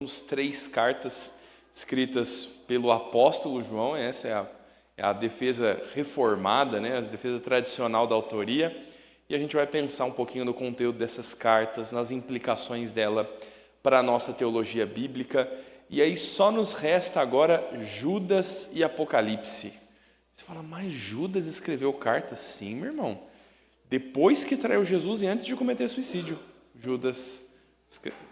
Temos 3 cartas escritas pelo apóstolo João. Essa é a defesa reformada, né? A defesa tradicional da autoria, e a gente vai pensar um pouquinho no conteúdo dessas cartas, nas implicações dela para a nossa teologia bíblica. E aí só nos resta agora Judas e Apocalipse. Você fala, mas Judas escreveu cartas? Sim, meu irmão. Depois que traiu Jesus e antes de cometer suicídio, Judas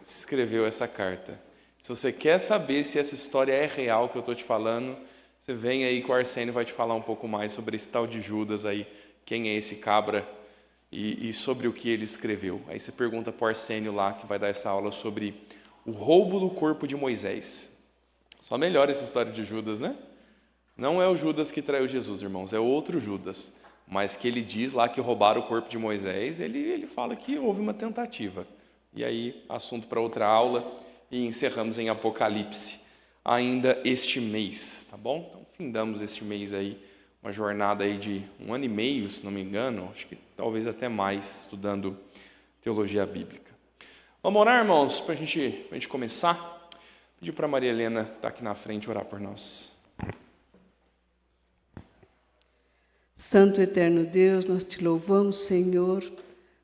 escreveu essa carta. Se você quer saber se essa história é real que eu estou te falando, você vem aí que o Arsênio vai te falar um pouco mais sobre esse tal de Judas aí, quem é esse cabra e sobre o que ele escreveu. Aí você pergunta para o Arsênio lá, que vai dar essa aula sobre o roubo do corpo de Moisés. Só melhora essa história de Judas, né? Não é o Judas que traiu Jesus, irmãos, é outro Judas. Mas que ele diz lá que roubaram o corpo de Moisés, ele fala que houve uma tentativa. E aí, assunto para outra aula, e encerramos em Apocalipse ainda este mês, tá bom? Então, findamos este mês aí, uma jornada aí de 1 ano e meio, se não me engano, acho que talvez até mais, estudando teologia bíblica. Vamos orar, irmãos, para a gente começar? Pedir para a Maria Helena estar aqui na frente orar por nós. Santo e eterno Deus, nós te louvamos, Senhor,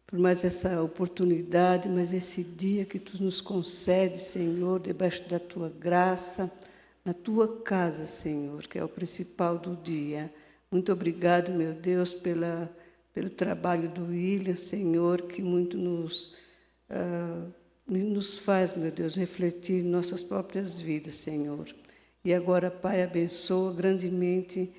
por mais essa oportunidade, mais esse dia que tu nos concede, Senhor, debaixo da tua graça, na tua casa, Senhor, que é o principal do dia. Muito obrigado, meu Deus, pelo trabalho do William, Senhor, que muito nos faz, meu Deus, refletir em nossas próprias vidas, Senhor. E agora, Pai, abençoa grandemente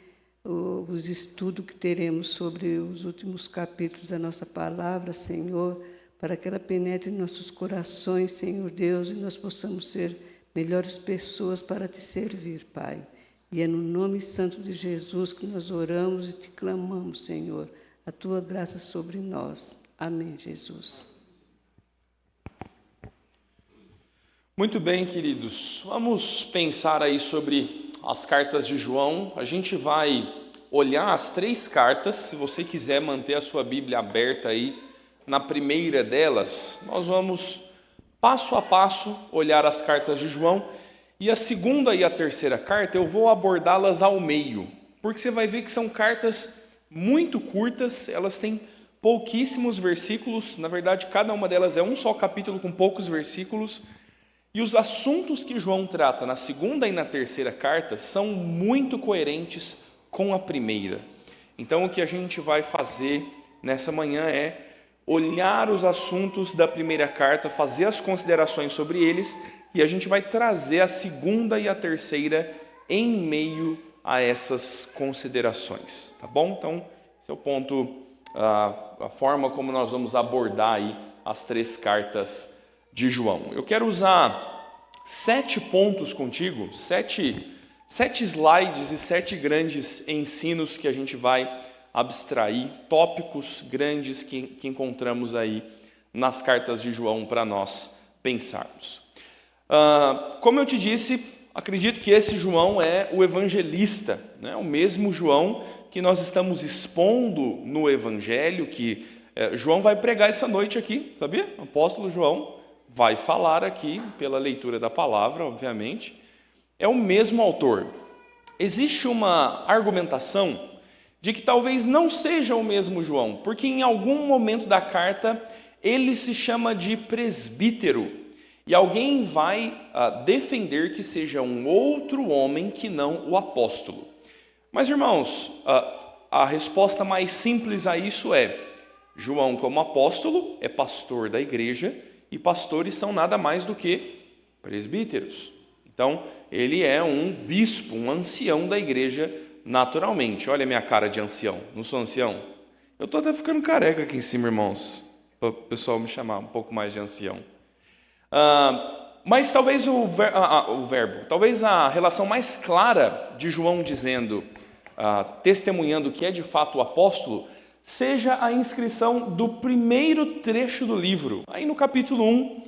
os estudos que teremos sobre os últimos capítulos da nossa palavra, Senhor, para que ela penetre em nossos corações, Senhor Deus, e nós possamos ser melhores pessoas para te servir, Pai. E é no nome santo de Jesus que nós oramos e te clamamos, Senhor, a tua graça sobre nós. Amém, Jesus. Muito bem, queridos. Vamos pensar aí sobre as cartas de João. A gente vai olhar as 3 cartas. Se você quiser manter a sua Bíblia aberta aí, na primeira delas, nós vamos passo a passo olhar as cartas de João. E a segunda e a terceira carta eu vou abordá-las ao meio, porque você vai ver que são cartas muito curtas, elas têm pouquíssimos versículos. Na verdade, cada uma delas é um só capítulo com poucos versículos. E os assuntos que João trata na segunda e na terceira carta são muito coerentes com a primeira. Então, o que a gente vai fazer nessa manhã é olhar os assuntos da primeira carta, fazer as considerações sobre eles, e a gente vai trazer a segunda e a terceira em meio a essas considerações, tá bom? Então, esse é o ponto, a forma como nós vamos abordar aí as 3 cartas de João. Eu quero usar 7 pontos contigo, 7 slides e 7 grandes ensinos que a gente vai abstrair, tópicos grandes que encontramos aí nas cartas de João para nós pensarmos. Como eu te disse, acredito que esse João é o evangelista, né? O mesmo João que nós estamos expondo no Evangelho, que João vai pregar essa noite aqui, sabia? O apóstolo João vai falar aqui, pela leitura da palavra, obviamente. É o mesmo autor. Existe uma argumentação de que talvez não seja o mesmo João, porque em algum momento da carta ele se chama de presbítero, e alguém vai defender que seja um outro homem que não o apóstolo. Mas, irmãos, a resposta mais simples a isso é: João, como apóstolo, é pastor da igreja, e pastores são nada mais do que presbíteros. Então, ele é um bispo, um ancião da igreja, naturalmente. Olha a minha cara de ancião, não sou ancião? Eu estou até ficando careca aqui em cima, irmãos, para o pessoal me chamar um pouco mais de ancião. Mas talvez talvez a relação mais clara de João dizendo, testemunhando que é de fato o apóstolo, seja a inscrição do primeiro trecho do livro. Aí no capítulo 1,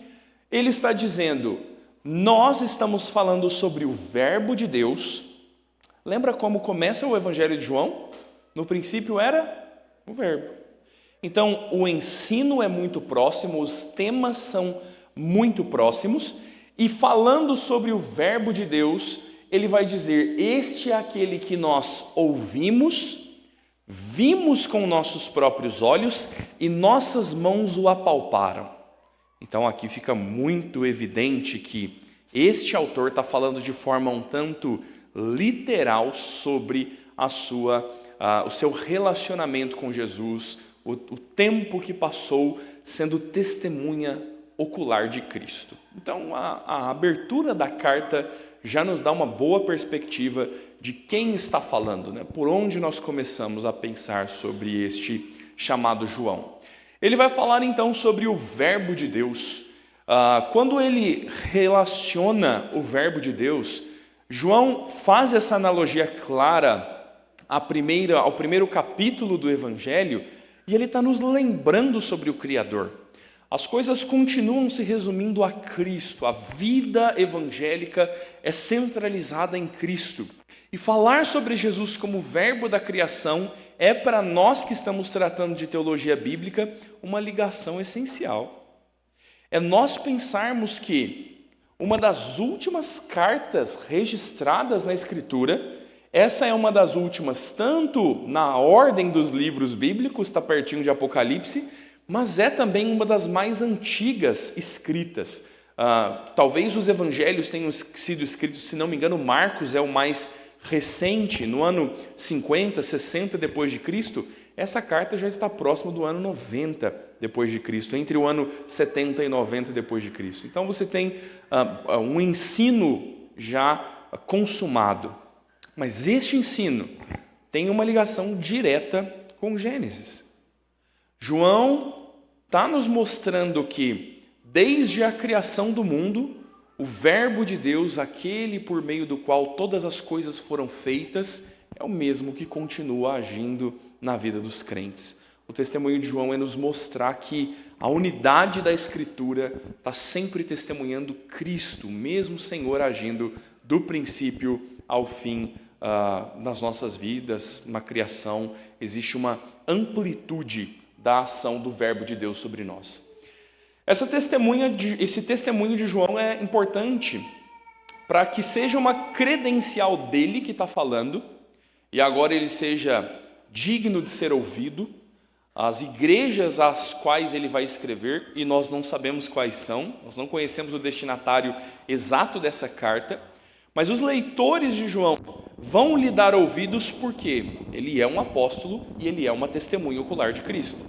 ele está dizendo: nós estamos falando sobre o verbo de Deus. Lembra como começa o Evangelho de João? No princípio era o verbo. Então, o ensino é muito próximo, os temas são muito próximos, E falando sobre o verbo de Deus, ele vai dizer: este é aquele que nós ouvimos, vimos com nossos próprios olhos e nossas mãos o apalparam. Então aqui fica muito evidente que este autor está falando de forma um tanto literal sobre o seu relacionamento com Jesus, o tempo que passou sendo testemunha ocular de Cristo. Então a abertura da carta já nos dá uma boa perspectiva de quem está falando, né? Por onde nós começamos a pensar sobre este chamado João. Ele vai falar então sobre o verbo de Deus. Quando ele relaciona o verbo de Deus, João faz essa analogia clara ao primeiro capítulo do Evangelho, e ele está nos lembrando sobre o Criador. As coisas continuam se resumindo a Cristo, a vida evangélica é centralizada em Cristo. E falar sobre Jesus como verbo da criação é, para nós que estamos tratando de teologia bíblica, uma ligação essencial. É nós pensarmos que uma das últimas cartas registradas na Escritura, essa é uma das últimas, tanto na ordem dos livros bíblicos, está pertinho de Apocalipse, mas é também uma das mais antigas escritas. Talvez os evangelhos tenham sido escritos, se não me engano, Marcos é o mais recente, no ano 50, 60 depois de Cristo. Essa carta já está próxima do ano 90 depois de Cristo, entre o ano 70 e 90 depois de Cristo. Então você tem um ensino já consumado. Mas este ensino tem uma ligação direta com Gênesis. João está nos mostrando que, desde a criação do mundo, o verbo de Deus, aquele por meio do qual todas as coisas foram feitas, é o mesmo que continua agindo na vida dos crentes. O testemunho de João é nos mostrar que a unidade da Escritura está sempre testemunhando Cristo, o mesmo Senhor agindo do princípio ao fim nas nossas vidas, na criação. Existe uma amplitude da ação do verbo de Deus sobre nós. Esse testemunho de João é importante para que seja uma credencial dele que está falando, e agora ele seja digno de ser ouvido. As igrejas às quais ele vai escrever, e nós não sabemos quais são, nós não conhecemos o destinatário exato dessa carta, mas os leitores de João vão lhe dar ouvidos porque ele é um apóstolo e ele é uma testemunha ocular de Cristo.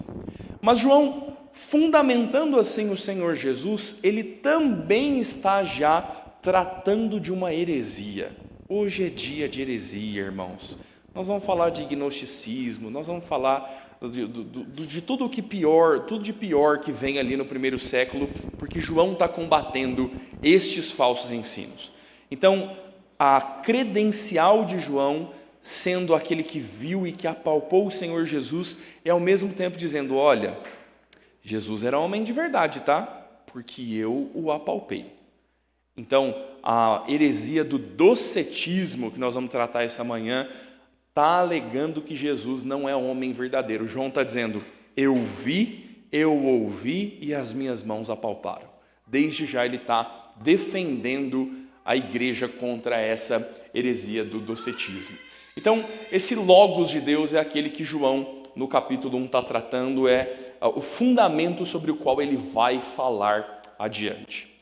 Mas João, fundamentando assim o Senhor Jesus, ele também está já tratando de uma heresia. Hoje é dia de heresia, irmãos. Nós vamos falar de gnosticismo, nós vamos falar de tudo de pior que vem ali no primeiro século, porque João está combatendo estes falsos ensinos. Então, a credencial de João, sendo aquele que viu e que apalpou o Senhor Jesus, é ao mesmo tempo dizendo: olha, Jesus era homem de verdade, tá? Porque eu o apalpei. Então, a heresia do docetismo, que nós vamos tratar essa manhã, está alegando que Jesus não é homem verdadeiro. João está dizendo: eu vi, eu ouvi e as minhas mãos apalparam. Desde já ele está defendendo a igreja contra essa heresia do docetismo. Então, esse logos de Deus é aquele que João, no capítulo 1, está tratando, é o fundamento sobre o qual ele vai falar adiante.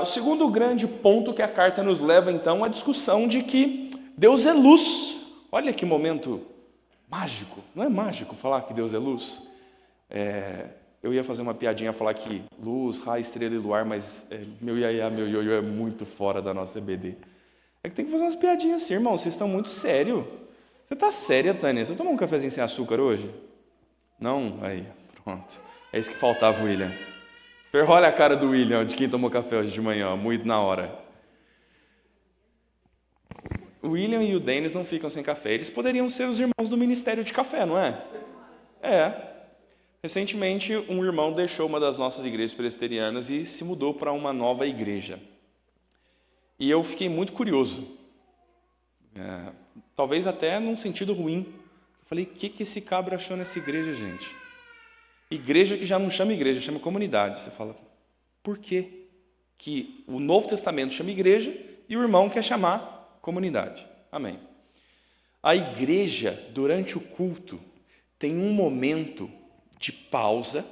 O segundo grande ponto que a carta nos leva, então, é a discussão de que Deus é luz. Olha que momento mágico. Não é mágico falar que Deus é luz? Eu ia fazer uma piadinha, falar que luz, raio, estrela e luar, mas meu iaiá, meu ioiô é muito fora da nossa EBD. É que tem que fazer umas piadinhas assim, irmão. Vocês estão muito sérios. Você está séria, Tânia? Você tomou um cafezinho sem açúcar hoje? Não? Aí, pronto. É isso que faltava, William. Olha a cara do William, de quem tomou café hoje de manhã, muito na hora. O William e o Denis não ficam sem café. Eles poderiam ser os irmãos do Ministério de Café, não é? Recentemente, um irmão deixou uma das nossas igrejas presbiterianas e se mudou para uma nova igreja. E eu fiquei muito curioso. Talvez até num sentido ruim. Eu falei: o que esse cabra achou nessa igreja, gente? Igreja que já não chama igreja, chama comunidade. Você fala: por quê? que o Novo Testamento chama igreja e o irmão quer chamar comunidade. Amém. A igreja, durante o culto, tem um momento de pausa,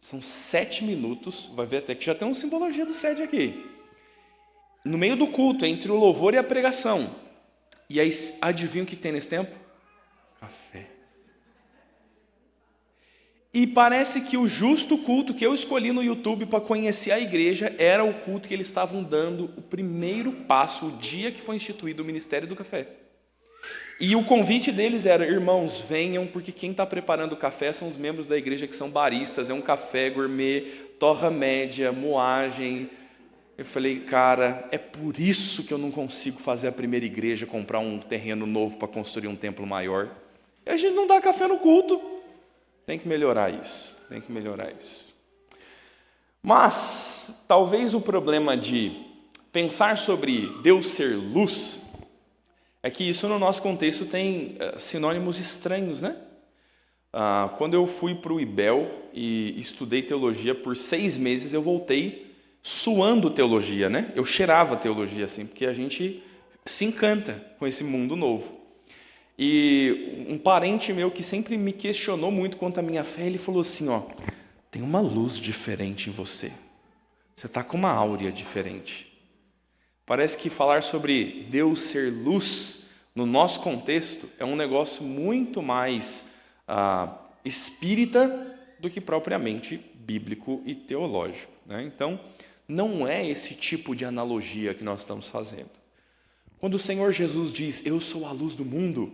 são 7 minutos, vai ver até que já tem uma simbologia do 7 aqui. No meio do culto, entre o louvor e a pregação. E aí, adivinha o que tem nesse tempo? Café. E parece que o justo culto que eu escolhi no YouTube para conhecer a igreja era o culto que eles estavam dando o primeiro passo, o dia que foi instituído o Ministério do Café. E o convite deles era: irmãos, venham, porque quem está preparando o café são os membros da igreja que são baristas, é um café gourmet, torra média, moagem. Eu falei, cara, é por isso que eu não consigo fazer a primeira igreja, comprar um terreno novo para construir um templo maior. E a gente não dá café no culto. Tem que melhorar isso, tem que melhorar isso. Mas, talvez o problema de pensar sobre Deus ser luz é que isso no nosso contexto tem sinônimos estranhos, né? Quando eu fui para o IBEL e estudei teologia por 6 meses, eu voltei suando teologia, né? Eu cheirava teologia, assim, porque a gente se encanta com esse mundo novo. E um parente meu que sempre me questionou muito quanto à minha fé, ele falou assim, ó, tem uma luz diferente em você. Você está com uma áurea diferente. Parece que falar sobre Deus ser luz, no nosso contexto, é um negócio muito mais espírita do que propriamente bíblico e teológico, né? Então, não é esse tipo de analogia que nós estamos fazendo. Quando o Senhor Jesus diz, eu sou a luz do mundo,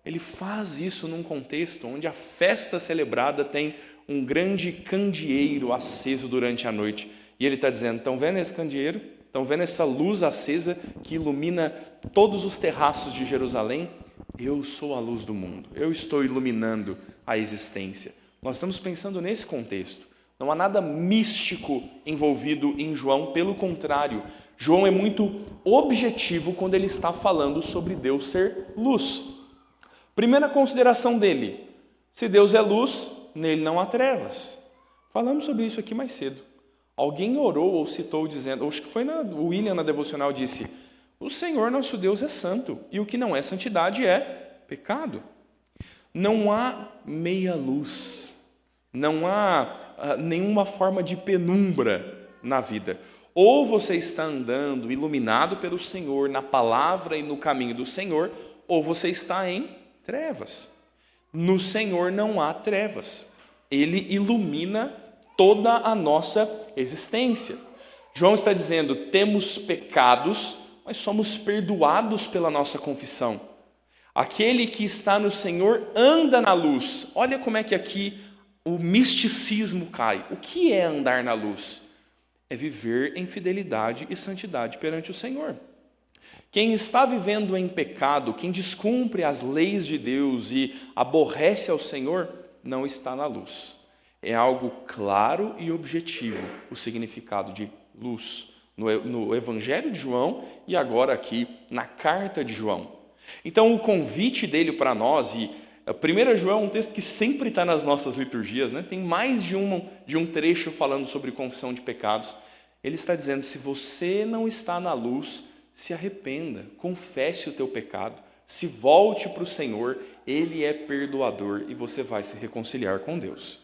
Ele faz isso num contexto onde a festa celebrada tem um grande candeeiro aceso durante a noite. E Ele está dizendo, estão vendo esse candeeiro? Estão vendo essa luz acesa que ilumina todos os terraços de Jerusalém? Eu sou a luz do mundo. Eu estou iluminando a existência. Nós estamos pensando nesse contexto. Não há nada místico envolvido em João, pelo contrário. João é muito objetivo quando ele está falando sobre Deus ser luz. Primeira consideração dele, se Deus é luz, nele não há trevas. Falamos sobre isso aqui mais cedo. Alguém orou ou citou dizendo, acho que foi o William na devocional disse, o Senhor nosso Deus é santo, e o que não é santidade é pecado. Não há meia luz, não há nenhuma forma de penumbra na vida. Ou você está andando iluminado pelo Senhor, na palavra e no caminho do Senhor, ou você está em trevas. No Senhor não há trevas. Ele ilumina toda a nossa existência. João está dizendo, temos pecados, mas somos perdoados pela nossa confissão. Aquele que está no Senhor anda na luz. Olha como é que aqui o misticismo cai. O que é andar na luz? É viver em fidelidade e santidade perante o Senhor. Quem está vivendo em pecado, quem descumpre as leis de Deus e aborrece ao Senhor, não está na luz. É algo claro e objetivo o significado de luz no Evangelho de João e agora aqui na carta de João. Então o convite dele para nós, e 1 João é um texto que sempre está nas nossas liturgias, né? Tem mais de um trecho falando sobre confissão de pecados. Ele está dizendo, se você não está na luz, se arrependa, confesse o teu pecado, se volte para o Senhor, Ele é perdoador e você vai se reconciliar com Deus.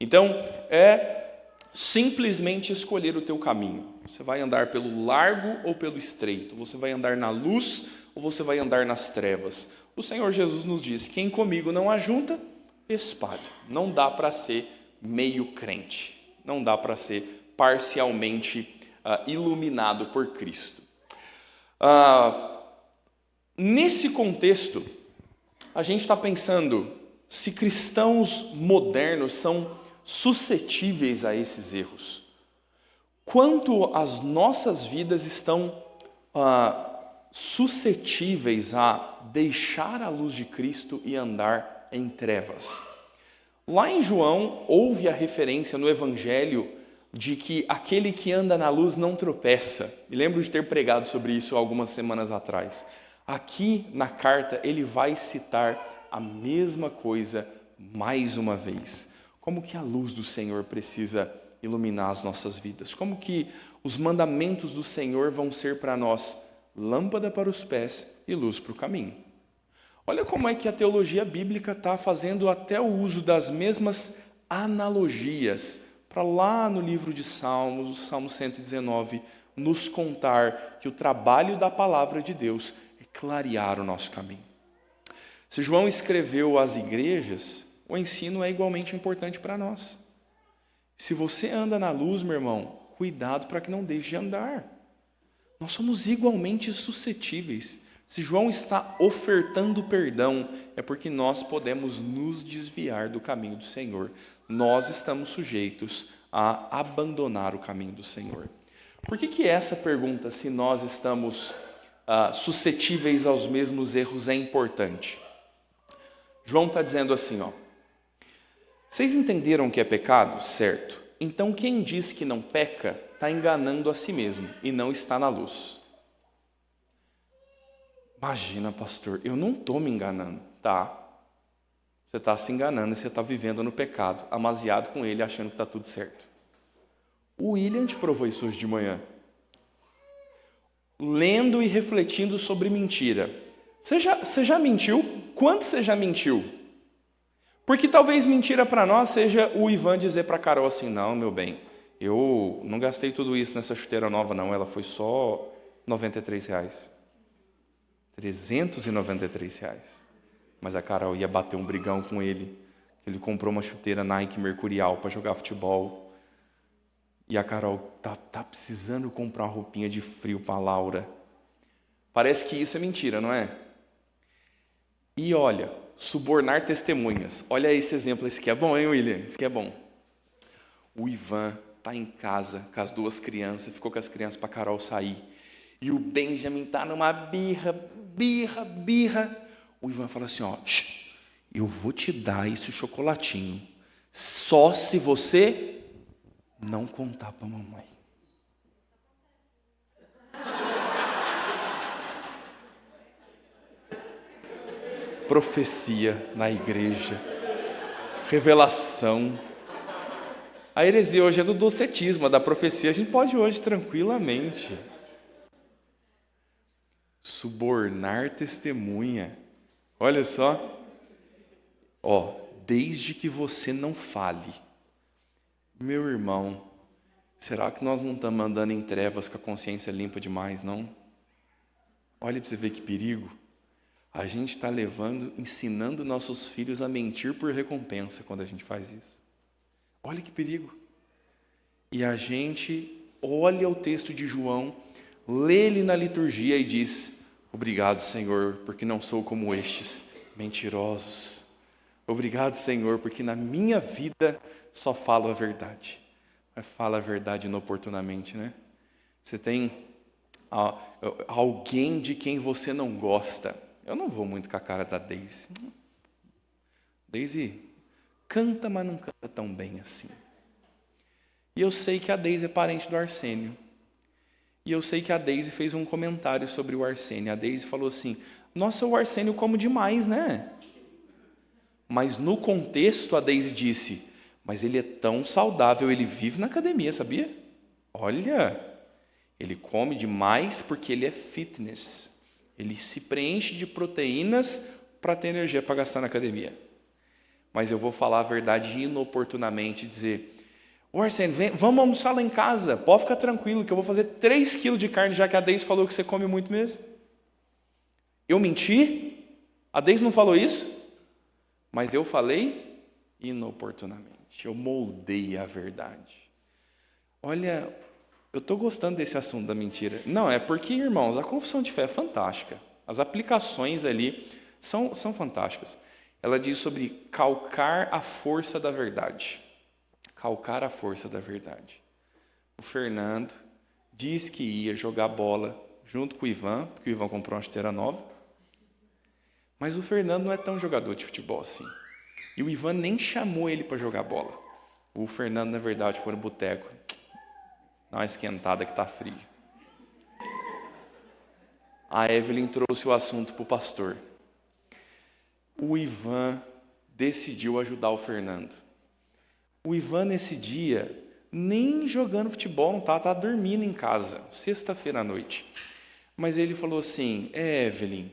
Então, é simplesmente escolher o teu caminho. Você vai andar pelo largo ou pelo estreito, você vai andar na luz ou você vai andar nas trevas. O Senhor Jesus nos diz, quem comigo não ajunta, espalha. Não dá para ser meio crente, não dá para ser parcialmente iluminado por Cristo. Nesse contexto, a gente está pensando se cristãos modernos são suscetíveis a esses erros. Quanto as nossas vidas estão suscetíveis a deixar a luz de Cristo e andar em trevas. Lá em João, houve a referência no Evangelho de que aquele que anda na luz não tropeça. Me lembro de ter pregado sobre isso algumas semanas atrás. Aqui na carta ele vai citar a mesma coisa mais uma vez. Como que a luz do Senhor precisa iluminar as nossas vidas? Como que os mandamentos do Senhor vão ser para nós lâmpada para os pés e luz para o caminho? Olha como é que a teologia bíblica está fazendo até o uso das mesmas analogias para lá no livro de Salmos, o Salmo 119, nos contar que o trabalho da palavra de Deus é clarear o nosso caminho. Se João escreveu às igrejas, o ensino é igualmente importante para nós. Se você anda na luz, meu irmão, cuidado para que não deixe de andar. Nós somos igualmente suscetíveis. Se João está ofertando perdão, é porque nós podemos nos desviar do caminho do Senhor. Nós estamos sujeitos a abandonar o caminho do Senhor. Por que essa pergunta, se nós estamos suscetíveis aos mesmos erros, é importante? João está dizendo assim, vocês entenderam o que é pecado? Certo. Então quem diz que não peca, está enganando a si mesmo e não está na luz. Imagina, pastor, eu não estou me enganando. Tá. Você está se enganando e você está vivendo no pecado, amaziado com ele, achando que está tudo certo. O William te provou isso hoje de manhã. Lendo e refletindo sobre mentira. Você já mentiu? Quanto você já mentiu? Porque talvez mentira para nós seja o Ivan dizer para a Carol assim, não, meu bem, eu não gastei tudo isso nessa chuteira nova não, ela foi só R$93. R$393. Mas a Carol ia bater um brigão com ele. Ele comprou uma chuteira Nike Mercurial para jogar futebol. E a Carol tá precisando comprar uma roupinha de frio para a Laura. Parece que isso é mentira, não é? E olha, subornar testemunhas. Olha esse exemplo, esse aqui é bom, hein, William? Esse aqui é bom. O Ivan está em casa com as duas crianças, ficou com as crianças para a Carol sair. E o Benjamin está numa birra. O Ivan fala assim, eu vou te dar esse chocolatinho, só se você não contar para a mamãe. Profecia na igreja, revelação. A heresia hoje é do docetismo, a da profecia a gente pode hoje tranquilamente. Subornar testemunha. Olha só. Desde que você não fale. Meu irmão, será que nós não estamos andando em trevas com a consciência limpa demais, não? Olha para você ver que perigo. A gente está ensinando nossos filhos a mentir por recompensa quando a gente faz isso. Olha que perigo. E a gente olha o texto de João, lê ele na liturgia e diz, obrigado, Senhor, porque não sou como estes mentirosos. Obrigado, Senhor, porque na minha vida só falo a verdade. Mas fala a verdade inoportunamente, né? Você tem alguém de quem você não gosta. Eu não vou muito com a cara da Daisy. Daisy canta, mas não canta tão bem assim. E eu sei que a Daisy é parente do Arsênio. E eu sei que a Daisy fez um comentário sobre o Arsênio. A Daisy falou assim, nossa, o Arsênio come demais, né? Mas no contexto a Daisy disse, mas ele é tão saudável, ele vive na academia, sabia? Olha, ele come demais porque ele é fitness. Ele se preenche de proteínas para ter energia para gastar na academia. Mas eu vou falar a verdade inoportunamente, dizer, Arsênio, vamos almoçar lá em casa, pode ficar tranquilo que eu vou fazer 3 quilos de carne, já que a Deise falou que você come muito mesmo. Eu menti? A Deise não falou isso? Mas eu falei inoportunamente, eu moldei a verdade. Olha, eu estou gostando desse assunto da mentira. Não, é porque, irmãos, a confissão de fé é fantástica. As aplicações ali são fantásticas. Ela diz sobre calcar a força da verdade. Calcar a força da verdade. O Fernando diz que ia jogar bola junto com o Ivan, porque o Ivan comprou uma chuteira nova. Mas o Fernando não é tão jogador de futebol assim. E o Ivan nem chamou ele para jogar bola. O Fernando, na verdade, foi no boteco. Dá uma esquentada que está frio. A Evelyn trouxe o assunto para o pastor. O Ivan decidiu ajudar o Fernando. O Ivan, nesse dia, nem jogando futebol, não tá dormindo em casa, sexta-feira à noite. Mas ele falou assim, Evelyn,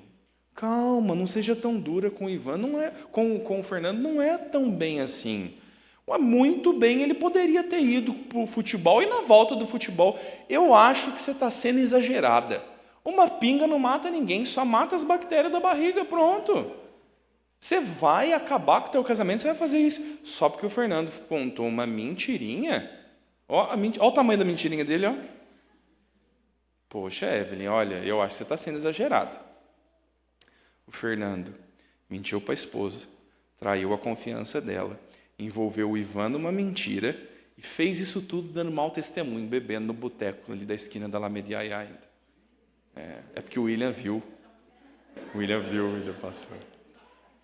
calma, não seja tão dura com o Ivan, não é, com o Fernando, não é tão bem assim. Mas muito bem, ele poderia ter ido para o futebol, e na volta do futebol, eu acho que você está sendo exagerada. Uma pinga não mata ninguém, só mata as bactérias da barriga, pronto. Você vai acabar com o teu casamento, você vai fazer isso. Só porque o Fernando contou uma mentirinha. Ó, ó o tamanho da mentirinha dele, ó. Poxa, Evelyn, olha, eu acho que você está sendo exagerada. O Fernando mentiu para a esposa, traiu a confiança dela, envolveu o Ivan numa mentira e fez isso tudo dando mau testemunho, bebendo no boteco ali da esquina da Alameda Yaya ainda. É porque o William viu. O William passou.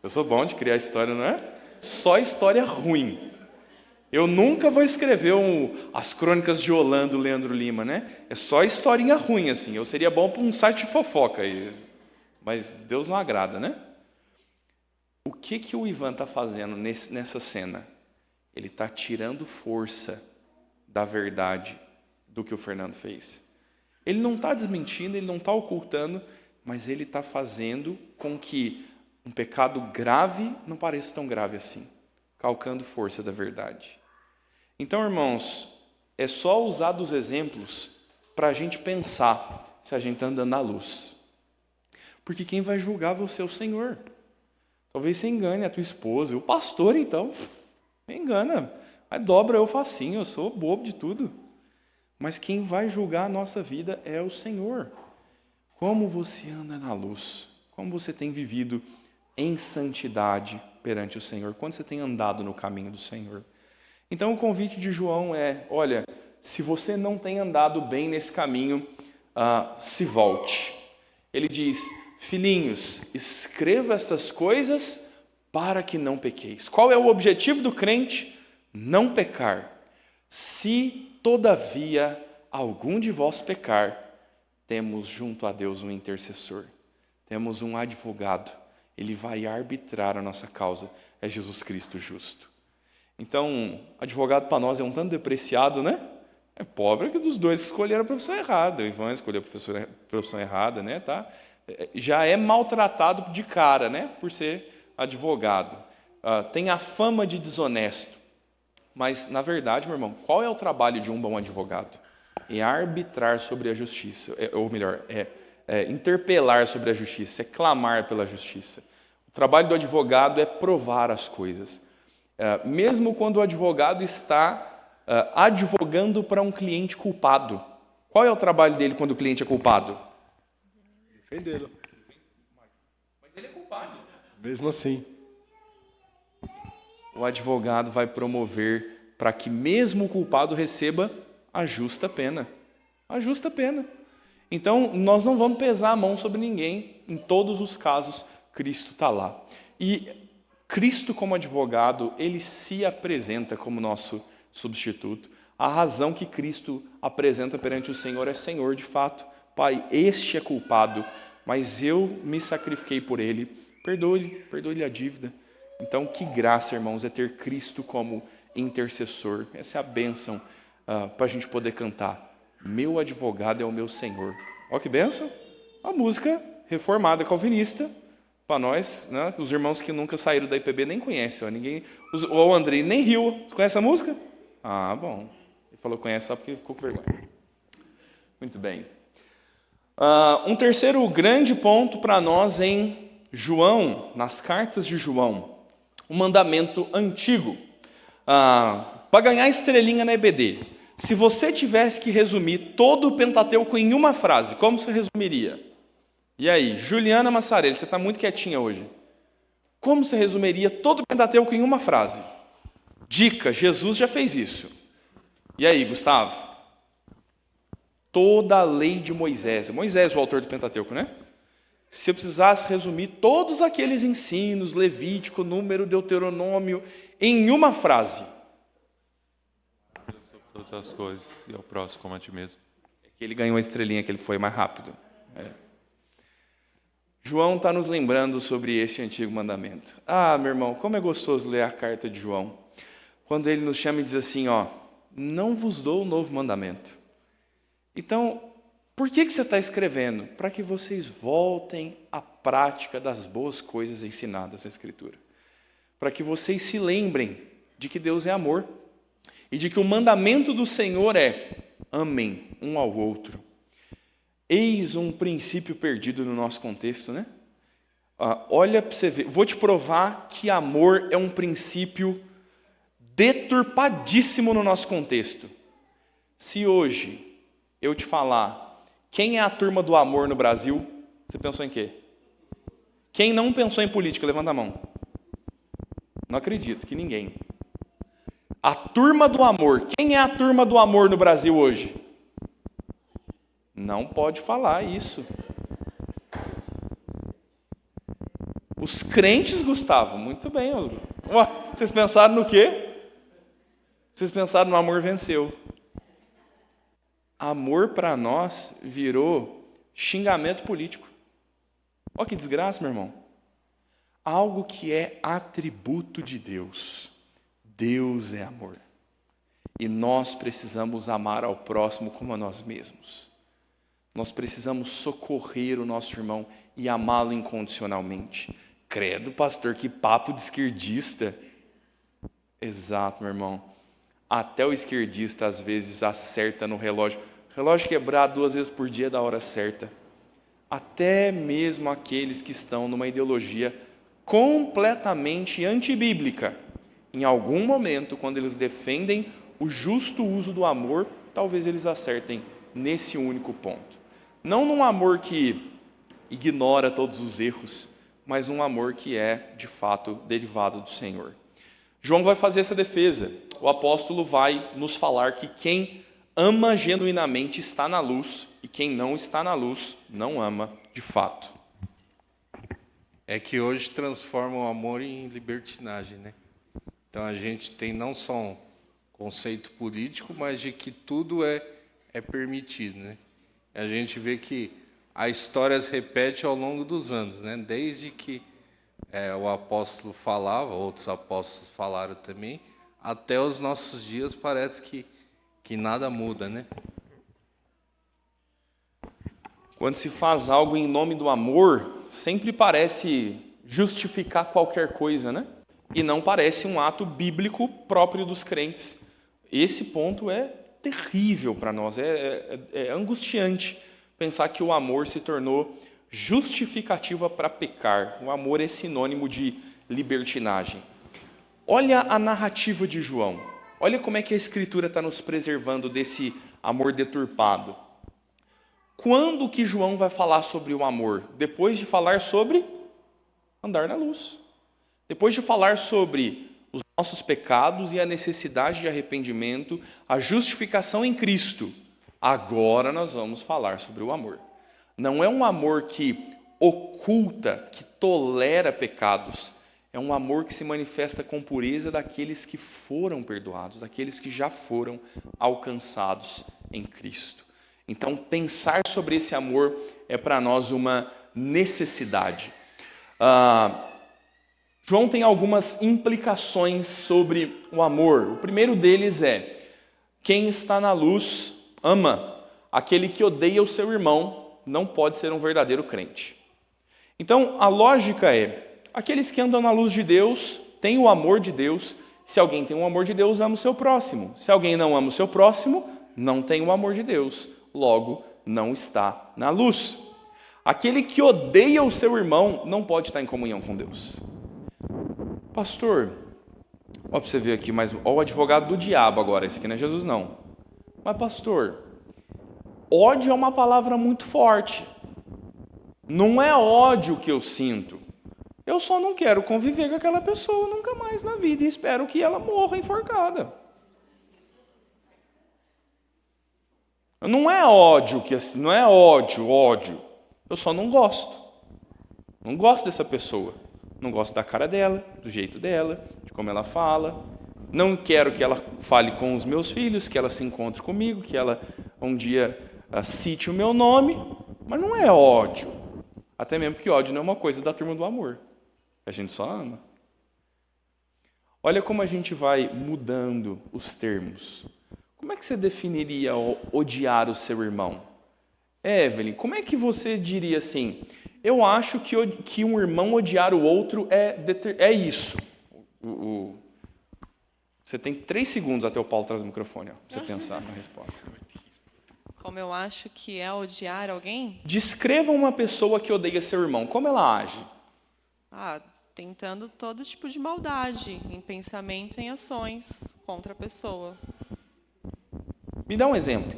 Eu sou bom de criar história, não é? Só história ruim. Eu nunca vou escrever as crônicas de Holanda do Leandro Lima, né? É só historinha ruim, assim. Eu seria bom para um site de fofoca aí. Mas Deus não agrada, né? O que o Ivan está fazendo nessa cena? Ele está tirando força da verdade do que o Fernando fez. Ele não está desmentindo, ele não está ocultando, mas ele está fazendo com que um pecado grave não pareça tão grave assim, calcando força da verdade. Então, irmãos, é só usar dos exemplos para a gente pensar se a gente está andando na luz. Porque quem vai julgar vai ser o Senhor. Talvez você engane a tua esposa. O pastor, então, me engana. Aí dobra eu facinho, eu sou bobo de tudo. Mas quem vai julgar a nossa vida é o Senhor. Como você anda na luz? Como você tem vivido em santidade perante o Senhor? Quando você tem andado no caminho do Senhor? Então o convite de João é, olha, se você não tem andado bem nesse caminho, se volte. Ele diz, filhinhos, escreva estas coisas para que não pequeis. Qual é o objetivo do crente? Não pecar. Se, todavia, algum de vós pecar, temos junto a Deus um intercessor. Temos um advogado. Ele vai arbitrar a nossa causa. É Jesus Cristo justo. Então, advogado para nós é um tanto depreciado, né? É pobre que dos dois escolheram a profissão errada. O Ivan escolheu a profissão errada, né? Tá? Já é maltratado de cara, né? Por ser advogado. Tem a fama de desonesto. Mas, na verdade, meu irmão, qual é o trabalho de um bom advogado? É arbitrar sobre a justiça. Ou melhor, interpelar sobre a justiça, é clamar pela justiça. O trabalho do advogado é provar as coisas. Mesmo quando o advogado está advogando para um cliente culpado. Qual é o trabalho dele quando o cliente é culpado? Defendê-lo. Mas ele é culpado. Mesmo assim. O advogado vai promover para que mesmo o culpado receba a justa pena. A justa pena. Então, nós não vamos pesar a mão sobre ninguém. Em todos os casos, Cristo está lá. E Cristo, como advogado, ele se apresenta como nosso substituto. A razão que Cristo apresenta perante o Senhor é: Senhor, de fato, Pai, este é culpado, mas eu me sacrifiquei por ele. Perdoe-lhe a dívida. Então, que graça, irmãos, é ter Cristo como intercessor. Essa é a bênção para a gente poder cantar. Meu advogado é o meu Senhor. Olha que bênção. A música reformada calvinista. Para nós, né, os irmãos que nunca saíram da IPB nem conhecem. O Andrei nem riu. Conhece a música? Ah, bom. Ele falou que conhece só porque ficou com vergonha. Muito bem. Um terceiro grande ponto para nós em João, nas cartas de João. Um mandamento antigo. Para ganhar estrelinha na EBD. Se você tivesse que resumir todo o Pentateuco em uma frase, como você resumiria? E aí, Juliana Massarelli, você está muito quietinha hoje. Como você resumiria todo o Pentateuco em uma frase? Dica, Jesus já fez isso. E aí, Gustavo? Toda a lei de Moisés. Moisés, o autor do Pentateuco, né? Se eu precisasse resumir todos aqueles ensinos, Levítico, Número, Deuteronômio, em uma frase. Todas as coisas e ao próximo como a ti mesmo. É que ele ganhou a estrelinha, que ele foi mais rápido. João está nos lembrando sobre este antigo mandamento. Meu irmão, como é gostoso ler a carta de João. Quando ele nos chama e diz assim, não vos dou um novo mandamento. Então, por que você está escrevendo? Para que vocês voltem à prática das boas coisas ensinadas na Escritura. Para que vocês se lembrem de que Deus é amor e de que o mandamento do Senhor é: amem um ao outro. Eis um princípio perdido no nosso contexto, né? Olha para você ver, vou te provar que amor é um princípio deturpadíssimo no nosso contexto. Se hoje eu te falar quem é a turma do amor no Brasil, você pensou em quê? Quem não pensou em política, levanta a mão. Não acredito que ninguém. A turma do amor, quem é a turma do amor no Brasil hoje? Não pode falar isso. Os crentes, Gustavo, muito bem. Vocês pensaram no quê? Vocês pensaram no amor venceu. Amor para nós virou xingamento político. Olha que desgraça, meu irmão. Algo que é atributo de Deus. Deus é amor. E nós precisamos amar ao próximo como a nós mesmos. Nós precisamos socorrer o nosso irmão e amá-lo incondicionalmente. Credo, pastor, que papo de esquerdista. Exato, meu irmão. Até o esquerdista, às vezes, acerta no relógio. Relógio quebrado 2 vezes por dia é da hora certa. Até mesmo aqueles que estão numa ideologia completamente antibíblica, em algum momento, quando eles defendem o justo uso do amor, talvez eles acertem nesse único ponto. Não num amor que ignora todos os erros, mas um amor que é, de fato, derivado do Senhor. João vai fazer essa defesa. O apóstolo vai nos falar que quem ama genuinamente está na luz, e quem não está na luz não ama de fato. É que hoje transforma o amor em libertinagem, né? Então a gente tem não só um conceito político, mas de que tudo é permitido, né? A gente vê que a história se repete ao longo dos anos, né? Desde que o apóstolo falava, outros apóstolos falaram também, até os nossos dias parece que nada muda, né? Quando se faz algo em nome do amor, sempre parece justificar qualquer coisa, né? E não parece um ato bíblico próprio dos crentes. Esse ponto é terrível para nós, é angustiante pensar que o amor se tornou justificativa para pecar. O amor é sinônimo de libertinagem. Olha a narrativa de João. Olha como é que a Escritura está nos preservando desse amor deturpado. Quando que João vai falar sobre o amor? Depois de falar sobre andar na luz. Depois de falar sobre os nossos pecados e a necessidade de arrependimento, a justificação em Cristo. Agora nós vamos falar sobre o amor. Não é um amor que oculta, que tolera pecados. É um amor que se manifesta com pureza daqueles que foram perdoados, daqueles que já foram alcançados em Cristo. Então, pensar sobre esse amor é para nós uma necessidade. João tem algumas implicações sobre o amor. O primeiro deles é: quem está na luz ama. Aquele que odeia o seu irmão não pode ser um verdadeiro crente. Então, a lógica é: aqueles que andam na luz de Deus têm o amor de Deus. Se alguém tem o amor de Deus, ama o seu próximo. Se alguém não ama o seu próximo, não tem o amor de Deus. Logo, não está na luz. Aquele que odeia o seu irmão não pode estar em comunhão com Deus. Pastor, olha para você ver aqui, mas olha o advogado do diabo agora. Esse aqui não é Jesus, não. Mas pastor, ódio é uma palavra muito forte. Não é ódio que eu sinto. Eu só não quero conviver com aquela pessoa nunca mais na vida e espero que ela morra enforcada. Não é ódio que assim, não é ódio. Eu só não gosto. Não gosto dessa pessoa. Não gosto da cara dela, do jeito dela, de como ela fala. Não quero que ela fale com os meus filhos, que ela se encontre comigo, que ela um dia cite o meu nome. Mas não é ódio. Até mesmo porque ódio não é uma coisa da turma do amor. A gente só ama. Olha como a gente vai mudando os termos. como é que você definiria odiar o seu irmão? Evelyn, como é que você diria assim? Eu acho que um irmão odiar o outro é isso. Você tem 3 segundos até o Paulo trazer o microfone, para você pensar na resposta. Como eu acho que é odiar alguém? Descreva uma pessoa que odeia seu irmão. Como ela age? Tentando todo tipo de maldade, em pensamento, em ações contra a pessoa. Me dá um exemplo.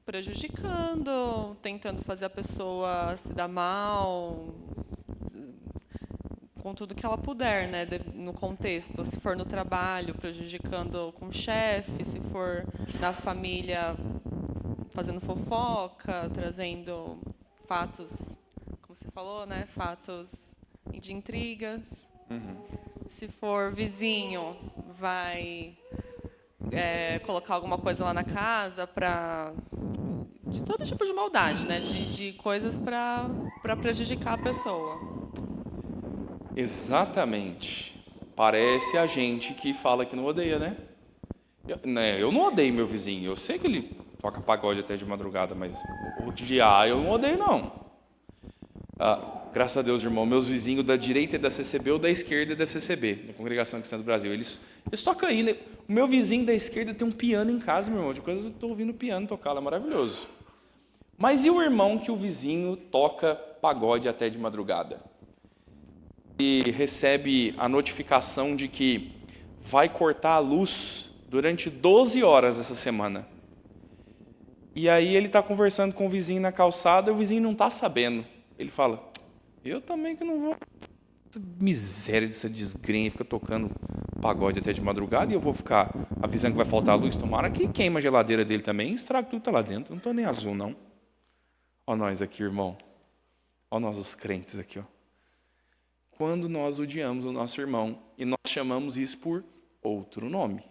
Prejudicando, tentando fazer a pessoa se dar mal, com tudo que ela puder, né, no contexto. Se for no trabalho, prejudicando com o chefe, se for na família, fazendo fofoca, trazendo fatos, como você falou, né, fatos de intrigas. Se for vizinho, vai colocar alguma coisa lá na casa de todo tipo de maldade, né, de coisas para prejudicar a pessoa. Exatamente. Parece a gente que fala que não odeia, né? Eu não odeio meu vizinho. Eu sei que ele toca pagode até de madrugada, mas odiar eu não odeio, não. Graças a Deus, irmão, meus vizinhos da direita é da CCB ou da esquerda é da CCB, da Congregação Cristã do Brasil. Eles tocam aí, né? O meu vizinho da esquerda tem um piano em casa, meu irmão. De coisa eu estou ouvindo o piano tocar, é maravilhoso. Mas e o irmão que o vizinho toca pagode até de madrugada? E recebe a notificação de que vai cortar a luz durante 12 horas essa semana. E aí ele está conversando com o vizinho na calçada e o vizinho não está sabendo. Ele fala, eu também que não vou... Essa miséria dessa desgrenha, fica tocando pagode até de madrugada e eu vou ficar avisando que vai faltar a luz. Tomara que queima a geladeira dele também e estraga tudo que está lá dentro. Não estou nem azul, não. Ó nós aqui, irmão. Ó nós os crentes aqui, ó. Quando nós odiamos o nosso irmão e nós chamamos isso por outro nome.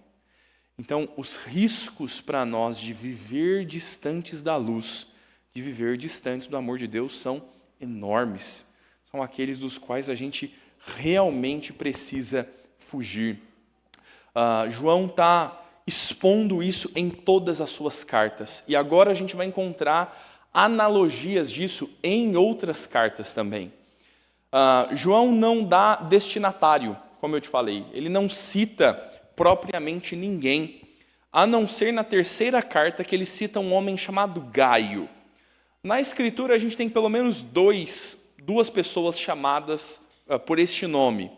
Então, os riscos para nós de viver distantes da luz, de viver distantes do amor de Deus são enormes. São aqueles dos quais a gente realmente precisa fugir. João está expondo isso em todas as suas cartas. E agora a gente vai encontrar analogias disso em outras cartas também. João não dá destinatário, como eu te falei. Ele não cita propriamente ninguém, a não ser na 3ª carta que ele cita um homem chamado Gaio. Na Escritura a gente tem pelo menos duas pessoas chamadas por este nome.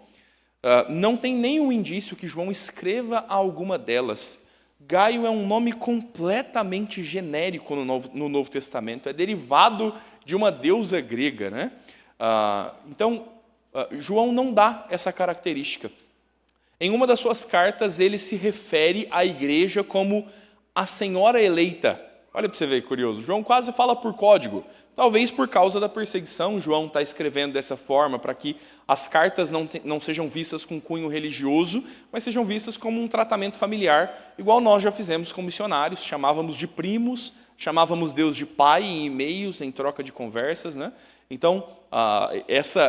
Não tem nenhum indício que João escreva alguma delas. Gaio é um nome completamente genérico no Novo Testamento, é derivado de uma deusa grega, né? Então, João não dá essa característica. Em uma das suas cartas, ele se refere à igreja como a senhora eleita. Olha para você ver, curioso. João quase fala por código. Talvez por causa da perseguição, João está escrevendo dessa forma, para que as cartas não sejam vistas com cunho religioso, mas sejam vistas como um tratamento familiar, igual nós já fizemos com missionários. Chamávamos de primos, chamávamos Deus de pai em e-mails, em troca de conversas, né? Então,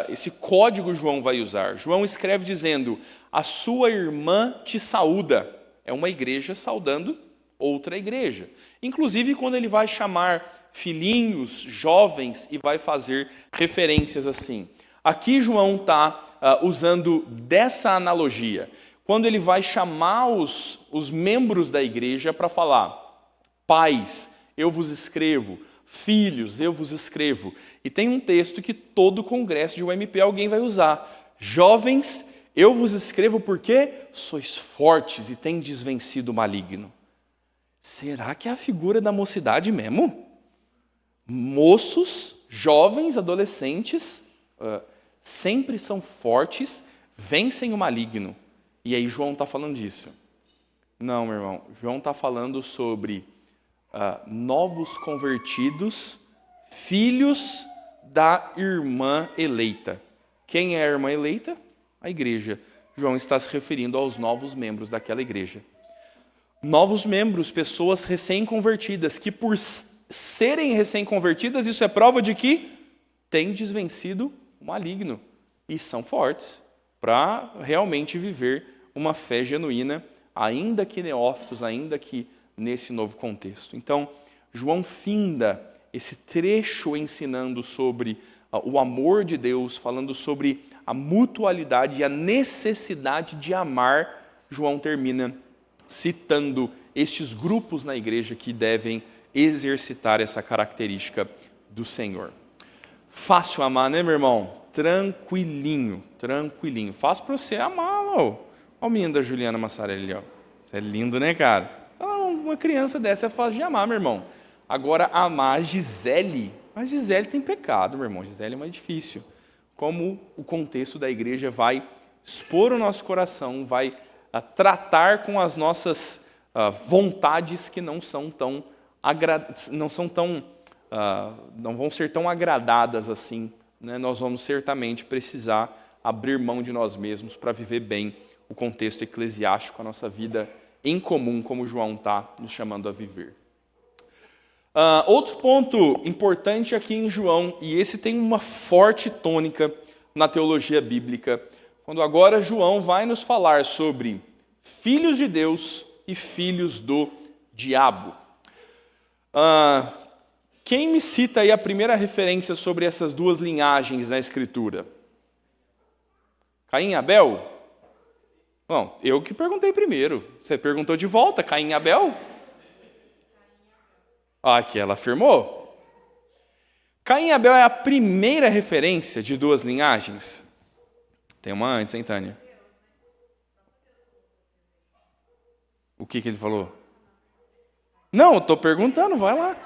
esse código João vai usar. João escreve dizendo, a sua irmã te saúda. É uma igreja saudando outra igreja. Inclusive, quando ele vai chamar filhinhos, jovens, e vai fazer referências assim. Aqui João está usando dessa analogia. Quando ele vai chamar os membros da igreja para falar, pais, eu vos escrevo, filhos, eu vos escrevo. E tem um texto que todo congresso de UMP alguém vai usar. Jovens, eu vos escrevo porque sois fortes e tendes vencido o maligno. Será que é a figura da mocidade mesmo? Moços, jovens, adolescentes, sempre são fortes, vencem o maligno. E aí João está falando disso. Não, meu irmão, João está falando sobre novos convertidos, filhos da irmã eleita. Quem é a irmã eleita? A igreja. João está se referindo aos novos membros daquela igreja. Novos membros, pessoas recém-convertidas, que por serem recém-convertidas, isso é prova de que têm desvencido o maligno e são fortes para realmente viver uma fé genuína ainda que neófitos, ainda que nesse novo contexto. Então, João finda esse trecho ensinando sobre o amor de Deus, falando sobre a mutualidade e a necessidade de amar. João termina citando estes grupos na igreja que devem exercitar essa característica do Senhor. Fácil amar, né, meu irmão? Tranquilinho, tranquilinho. Fácil para você amar, ó. Olha o menino da Juliana Massarelli, ó. Isso é lindo, né, cara? Uma criança dessa é fácil de amar, meu irmão. Agora, amar a Gisele tem pecado, meu irmão. Gisele é mais difícil. Como o contexto da igreja vai expor o nosso coração, vai tratar com as nossas vontades que não vão ser tão agradadas assim, né? Nós vamos certamente precisar abrir mão de nós mesmos para viver bem o contexto eclesiástico, a nossa vida em comum, como João está nos chamando a viver. Outro ponto importante aqui em João, e esse tem uma forte tônica na teologia bíblica, quando agora João vai nos falar sobre filhos de Deus e filhos do diabo. Quem me cita aí a primeira referência sobre essas duas linhagens na Escritura? Caim e Abel? Bom, eu que perguntei primeiro. Você perguntou de volta, Caim e Abel? Aqui ela afirmou. Caim e Abel é a primeira referência de duas linhagens? Tem uma antes, hein, Tânia? O que ele falou? Não, eu estou perguntando, vai lá.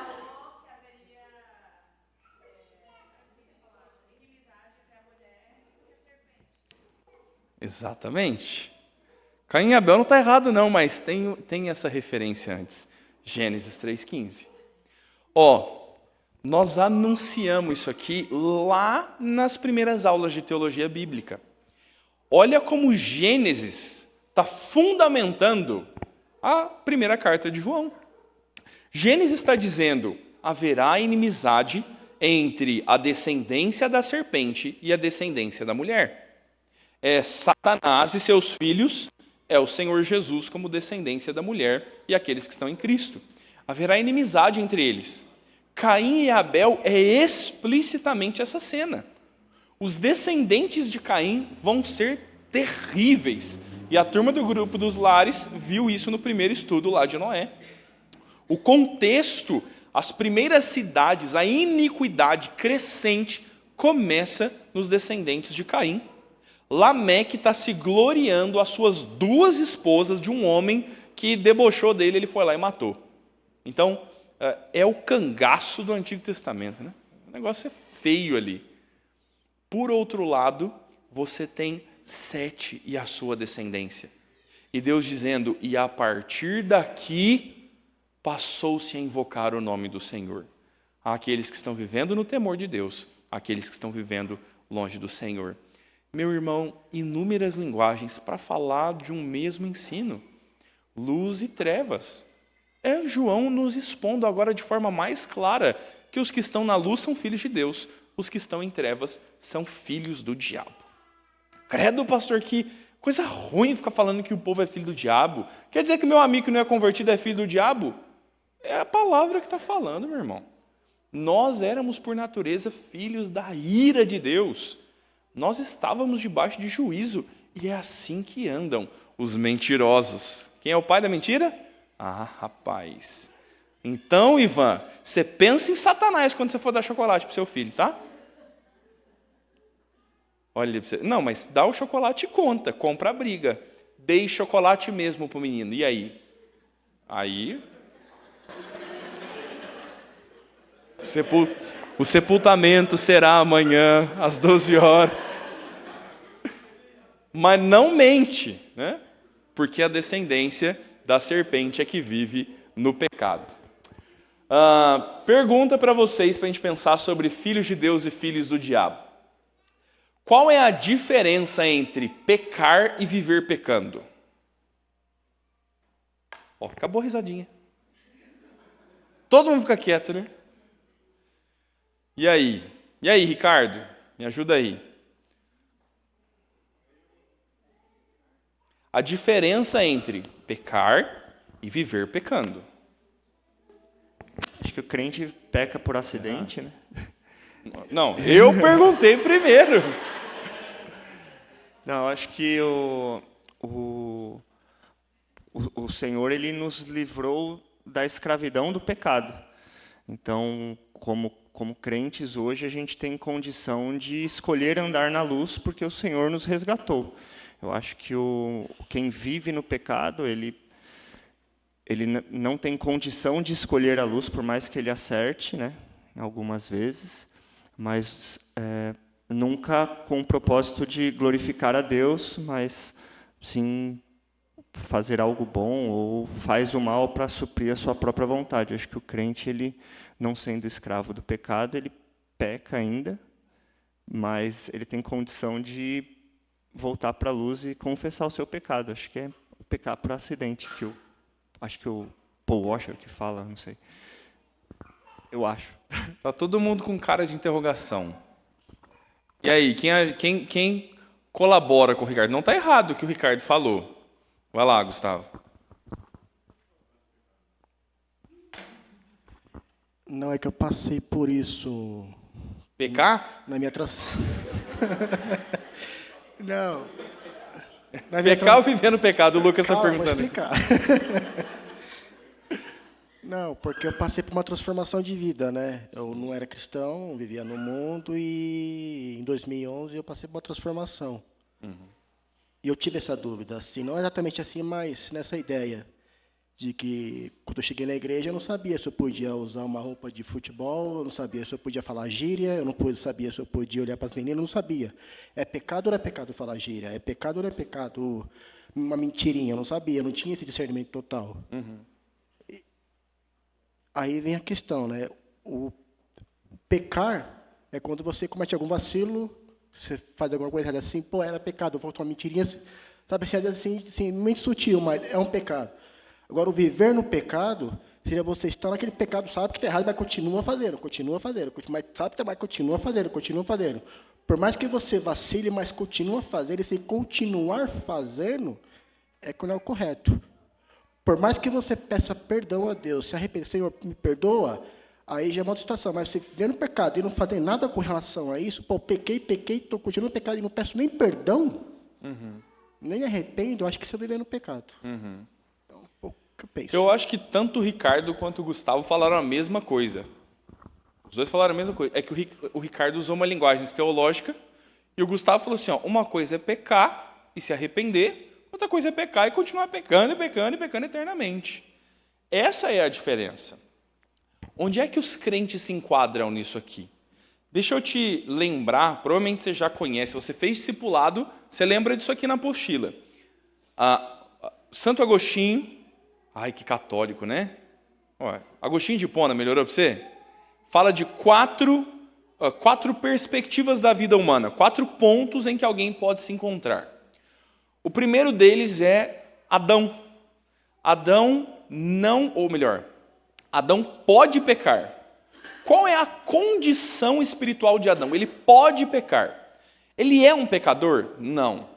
Exatamente. Caim e Abel não está errado não, mas tem essa referência antes. Gênesis 3,15. Nós anunciamos isso aqui lá nas primeiras aulas de teologia bíblica. Olha como Gênesis está fundamentando a primeira carta de João. Gênesis está dizendo, haverá inimizade entre a descendência da serpente e a descendência da mulher. É Satanás e seus filhos, é o Senhor Jesus como descendência da mulher e aqueles que estão em Cristo. Haverá inimizade entre eles. Caim e Abel é explicitamente essa cena. Os descendentes de Caim vão ser terríveis. E a turma do grupo dos lares viu isso no primeiro estudo lá de Noé. O contexto, as primeiras cidades, a iniquidade crescente começa nos descendentes de Caim. Lameque está se gloriando as suas duas esposas de um homem que debochou dele, ele foi lá e matou. Então, é o cangaço do Antigo Testamento, né? O negócio é feio ali. Por outro lado, você tem Sete e a sua descendência. E Deus dizendo, e a partir daqui, passou-se a invocar o nome do Senhor. Aqueles que estão vivendo no temor de Deus, aqueles que estão vivendo longe do Senhor. Meu irmão, inúmeras linguagens para falar de um mesmo ensino. Luz e trevas. É João nos expondo agora de forma mais clara que os que estão na luz são filhos de Deus, os que estão em trevas são filhos do diabo. Credo, pastor, que coisa ruim ficar falando que o povo é filho do diabo. Quer dizer que meu amigo que não é convertido é filho do diabo? É a palavra que está falando, meu irmão. Nós éramos, por natureza, filhos da ira de Deus. Nós estávamos debaixo de juízo. E é assim que andam os mentirosos. Quem é o pai da mentira? Rapaz. Então, Ivan, você pensa em Satanás quando você for dar chocolate para o seu filho, tá? Olha para você. Não, mas dá o chocolate e conta, compra a briga. Dei chocolate mesmo para o menino. E aí? Aí... O sepultamento será amanhã, às 12 horas. Mas não mente, né? Porque a descendência da serpente é que vive no pecado. Pergunta para vocês, para a gente pensar sobre filhos de Deus e filhos do diabo. Qual é a diferença entre pecar e viver pecando? Acabou a risadinha. Todo mundo fica quieto, né? E aí? E aí, Ricardo? Me ajuda aí. a diferença entre pecar e viver pecando. Acho que o crente peca por acidente, né? Não, eu perguntei primeiro. Não, acho que o Senhor, ele nos livrou da escravidão do pecado. Então, como crentes, hoje a gente tem condição de escolher andar na luz porque o Senhor nos resgatou. Eu acho que quem vive no pecado, ele não tem condição de escolher a luz, por mais que ele acerte, né, algumas vezes, mas nunca com o propósito de glorificar a Deus, mas sim fazer algo bom ou faz o mal para suprir a sua própria vontade. Eu acho que o crente, ele, não sendo escravo do pecado, ele peca ainda, mas ele tem condição de voltar para a luz e confessar o seu pecado. Acho que é o pecar por acidente, acho que o Paul Washer que fala, não sei. Eu acho. Tá todo mundo com cara de interrogação. E aí, quem colabora com o Ricardo? Não está errado o que o Ricardo falou. Vai lá, Gustavo. Não, é que eu passei por isso Pecar? na minha transição. Não. Na minha Pecar ou viver no pecado? O Lucas está Calma, vou perguntando. explicar. Não, porque eu passei por uma transformação de vida, né? Eu não era cristão, vivia no mundo e em 2011 eu passei por uma transformação. E eu tive essa dúvida, assim, não exatamente assim, mas nessa ideia de que quando eu cheguei na igreja eu não sabia se eu podia usar uma roupa de futebol, eu não sabia se eu podia falar gíria, eu não sabia se eu podia olhar para as meninas, eu não sabia. É pecado ou não é pecado falar gíria? É pecado ou não é pecado uma mentirinha? Eu não sabia, eu não tinha esse discernimento total. Aí vem a questão, né? O pecar é quando você comete algum vacilo, você faz alguma coisa errada assim, pô, era pecado, eu vou uma mentirinha, sabe assim, às vezes assim, muito sutil, mas é um pecado. Agora, o viver no pecado seria você estar naquele pecado, sabe que está errado, mas continua fazendo, mas sabe que mas continua fazendo. Por mais que você vacile, mas continua fazendo, e se continuar fazendo, é quando é o correto. Por mais que você peça perdão a Deus, se arrepender, Senhor, me perdoa, aí já é uma outra situação. Mas se viver no pecado e não fazer nada com relação a isso, pô, pequei, estou continuando no pecado e não peço nem perdão, nem me arrependo, eu acho que você viver no pecado. Então, o que eu penso? Eu acho que tanto o Ricardo quanto o Gustavo falaram a mesma coisa. Os dois falaram a mesma coisa. É que o Ricardo usou uma linguagem teológica e o Gustavo falou assim, ó, uma coisa é pecar e se arrepender, outra coisa é pecar e continuar pecando eternamente. Essa é a diferença. Onde é que os crentes se enquadram nisso aqui? Deixa eu te lembrar, provavelmente você já conhece, você fez discipulado, você lembra disso aqui na apostila. Santo Agostinho, ai que católico, né? Agostinho de Hipona, melhorou para você? Fala de quatro perspectivas da vida humana, 4 pontos em que alguém pode se encontrar. O primeiro deles é Adão. Adão pode pecar. Qual é a condição espiritual de Adão? Ele pode pecar. Ele é um pecador? Não.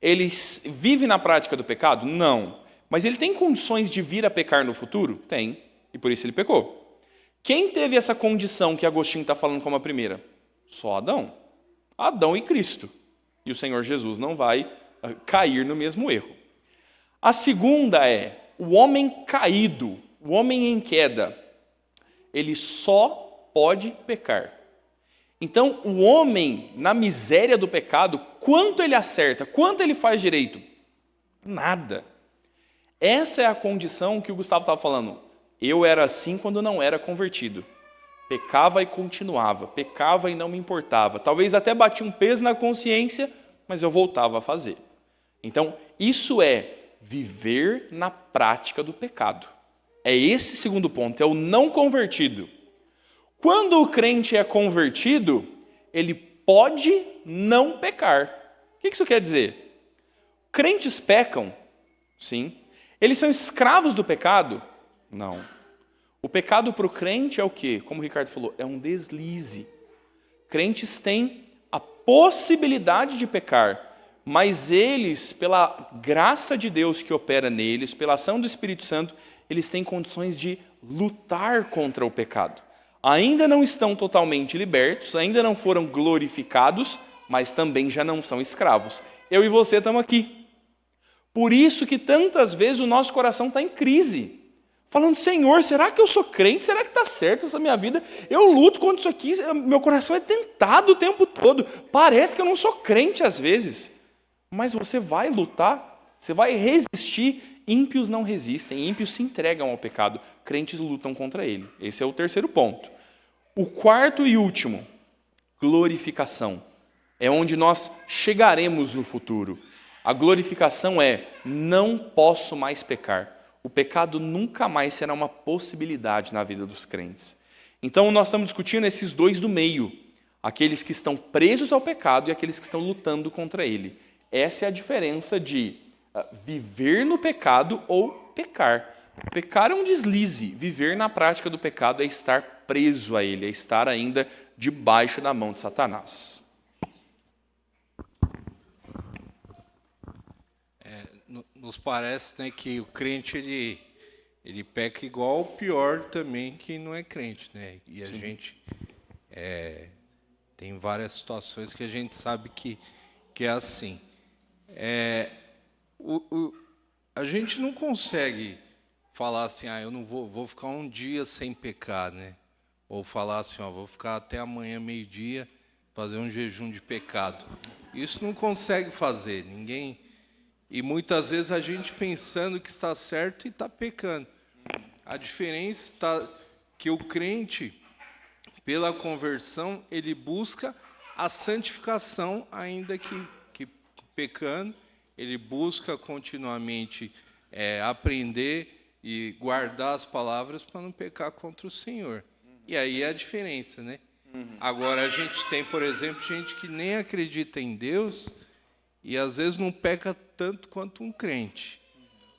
Ele vive na prática do pecado? Não. Mas ele tem condições de vir a pecar no futuro? Tem. E por isso ele pecou. Quem teve essa condição que Agostinho está falando como a primeira? Só Adão. Adão e Cristo. E o Senhor Jesus não vai cair no mesmo erro. A segunda é o homem caído, o homem em queda. Ele só pode pecar. Então, o homem, na miséria do pecado, quanto ele acerta, quanto ele faz direito? Nada. Essa é a condição que o Gustavo estava falando. Eu era assim quando não era convertido. Pecava e continuava, pecava e não me importava. Talvez até batia um peso na consciência, mas eu voltava a fazer. Então, isso é viver na prática do pecado. É esse segundo ponto, é o não convertido. Quando o crente é convertido, ele pode não pecar. O que isso quer dizer? Crentes pecam? Sim. Eles são escravos do pecado? Não. O pecado para o crente é o quê? Como o Ricardo falou, é um deslize. Crentes têm a possibilidade de pecar, mas eles, pela graça de Deus que opera neles, pela ação do Espírito Santo, eles têm condições de lutar contra o pecado. Ainda não estão totalmente libertos, ainda não foram glorificados, mas também já não são escravos. Eu e você estamos aqui. Por isso que tantas vezes o nosso coração está em crise. Falando, Senhor, será que eu sou crente? Será que está certo essa minha vida? Eu luto contra isso aqui, meu coração é tentado o tempo todo. Parece que eu não sou crente às vezes. Mas você vai lutar, você vai resistir. Ímpios não resistem, ímpios se entregam ao pecado. Crentes lutam contra ele. Esse é o terceiro ponto. O quarto e último, glorificação. É onde nós chegaremos no futuro. A glorificação é, não posso mais pecar. O pecado nunca mais será uma possibilidade na vida dos crentes. Então nós estamos discutindo esses dois do meio. Aqueles que estão presos ao pecado e aqueles que estão lutando contra ele. Essa é a diferença de viver no pecado ou pecar. Pecar é um deslize. Viver na prática do pecado é estar preso a ele, é estar ainda debaixo da mão de Satanás. Nos parece, né, que o crente ele peca igual o pior também que não é crente, né? E a gente tem várias situações que a gente sabe que é assim. A gente não consegue falar assim, eu não vou ficar um dia sem pecar, né? Ou falar assim, vou ficar até amanhã meio-dia fazer um jejum de pecado. Isso não consegue fazer, ninguém. E muitas vezes a gente pensando que está certo e está pecando. A diferença está que o crente, pela conversão, ele busca a santificação, ainda que pecando, ele busca continuamente aprender e guardar as palavras para não pecar contra o Senhor. E aí é a diferença, né? Agora, a gente tem, por exemplo, gente que nem acredita em Deus e às vezes não peca tanto quanto um crente.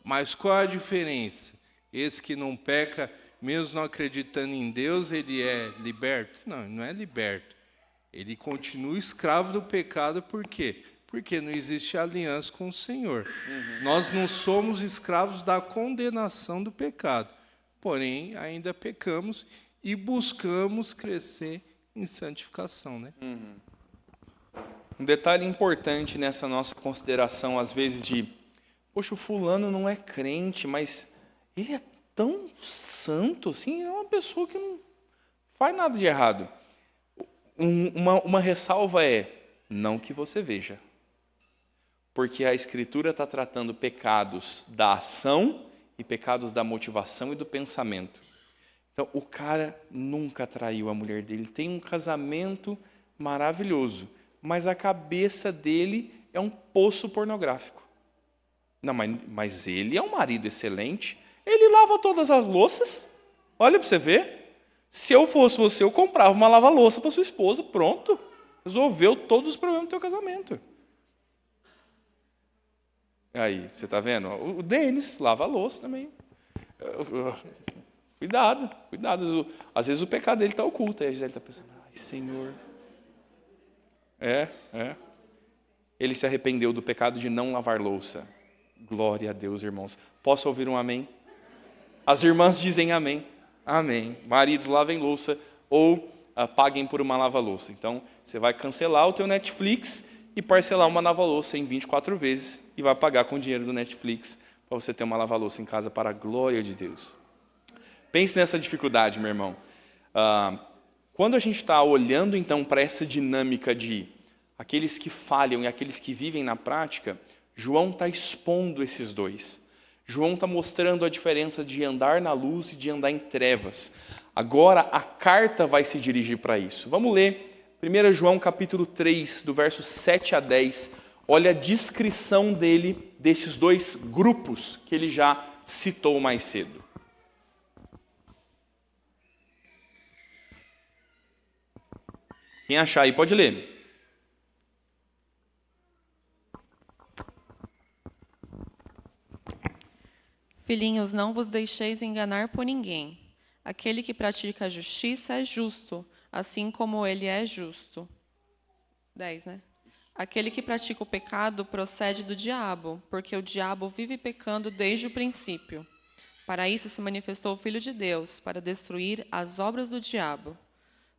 Mas qual a diferença? Esse que não peca, mesmo não acreditando em Deus, ele é liberto? Não, ele não é liberto. Ele continua escravo do pecado, por quê? Porque não existe aliança com o Senhor. Nós não somos escravos da condenação do pecado, porém ainda pecamos e buscamos crescer em santificação, né? Um detalhe importante nessa nossa consideração, às vezes, poxa, o fulano não é crente, mas ele é tão santo, assim, é uma pessoa que não faz nada de errado. Uma ressalva é, não que você veja. Porque a Escritura está tratando pecados da ação e pecados da motivação e do pensamento. Então, o cara nunca traiu a mulher dele, tem um casamento maravilhoso, mas a cabeça dele é um poço pornográfico. Não, mas ele é um marido excelente, ele lava todas as louças, olha para você ver. Se eu fosse você, eu comprava uma lava-louça para sua esposa, pronto, resolveu todos os problemas do teu casamento. Aí, você está vendo? O Denis lava a louça também. Cuidado. Às vezes o pecado dele está oculto. Aí a Gisele está pensando, ai, Senhor. Ele se arrependeu do pecado de não lavar louça. Glória a Deus, irmãos. Posso ouvir um amém? As irmãs dizem amém. Amém. Maridos, lavem louça ou paguem por uma lava-louça. Então, você vai cancelar o teu Netflix e parcelar uma lava-louça em 24 vezes e vai pagar com o dinheiro do Netflix para você ter uma lava-louça em casa para a glória de Deus. Pense nessa dificuldade, meu irmão. Quando a gente está olhando, então, para essa dinâmica de aqueles que falham e aqueles que vivem na prática, João está expondo esses dois. João está mostrando a diferença de andar na luz e de andar em trevas. Agora, a carta vai se dirigir para isso. Vamos ler 1 João capítulo 3, do verso 7 a 10. Olha a descrição dele, desses dois grupos que ele já citou mais cedo. Quem achar aí pode ler. Filhinhos, não vos deixeis enganar por ninguém. Aquele que pratica a justiça é justo, assim como ele é justo. 10, né? Aquele que pratica o pecado procede do diabo, porque o diabo vive pecando desde o princípio. Para isso se manifestou o Filho de Deus, para destruir as obras do diabo.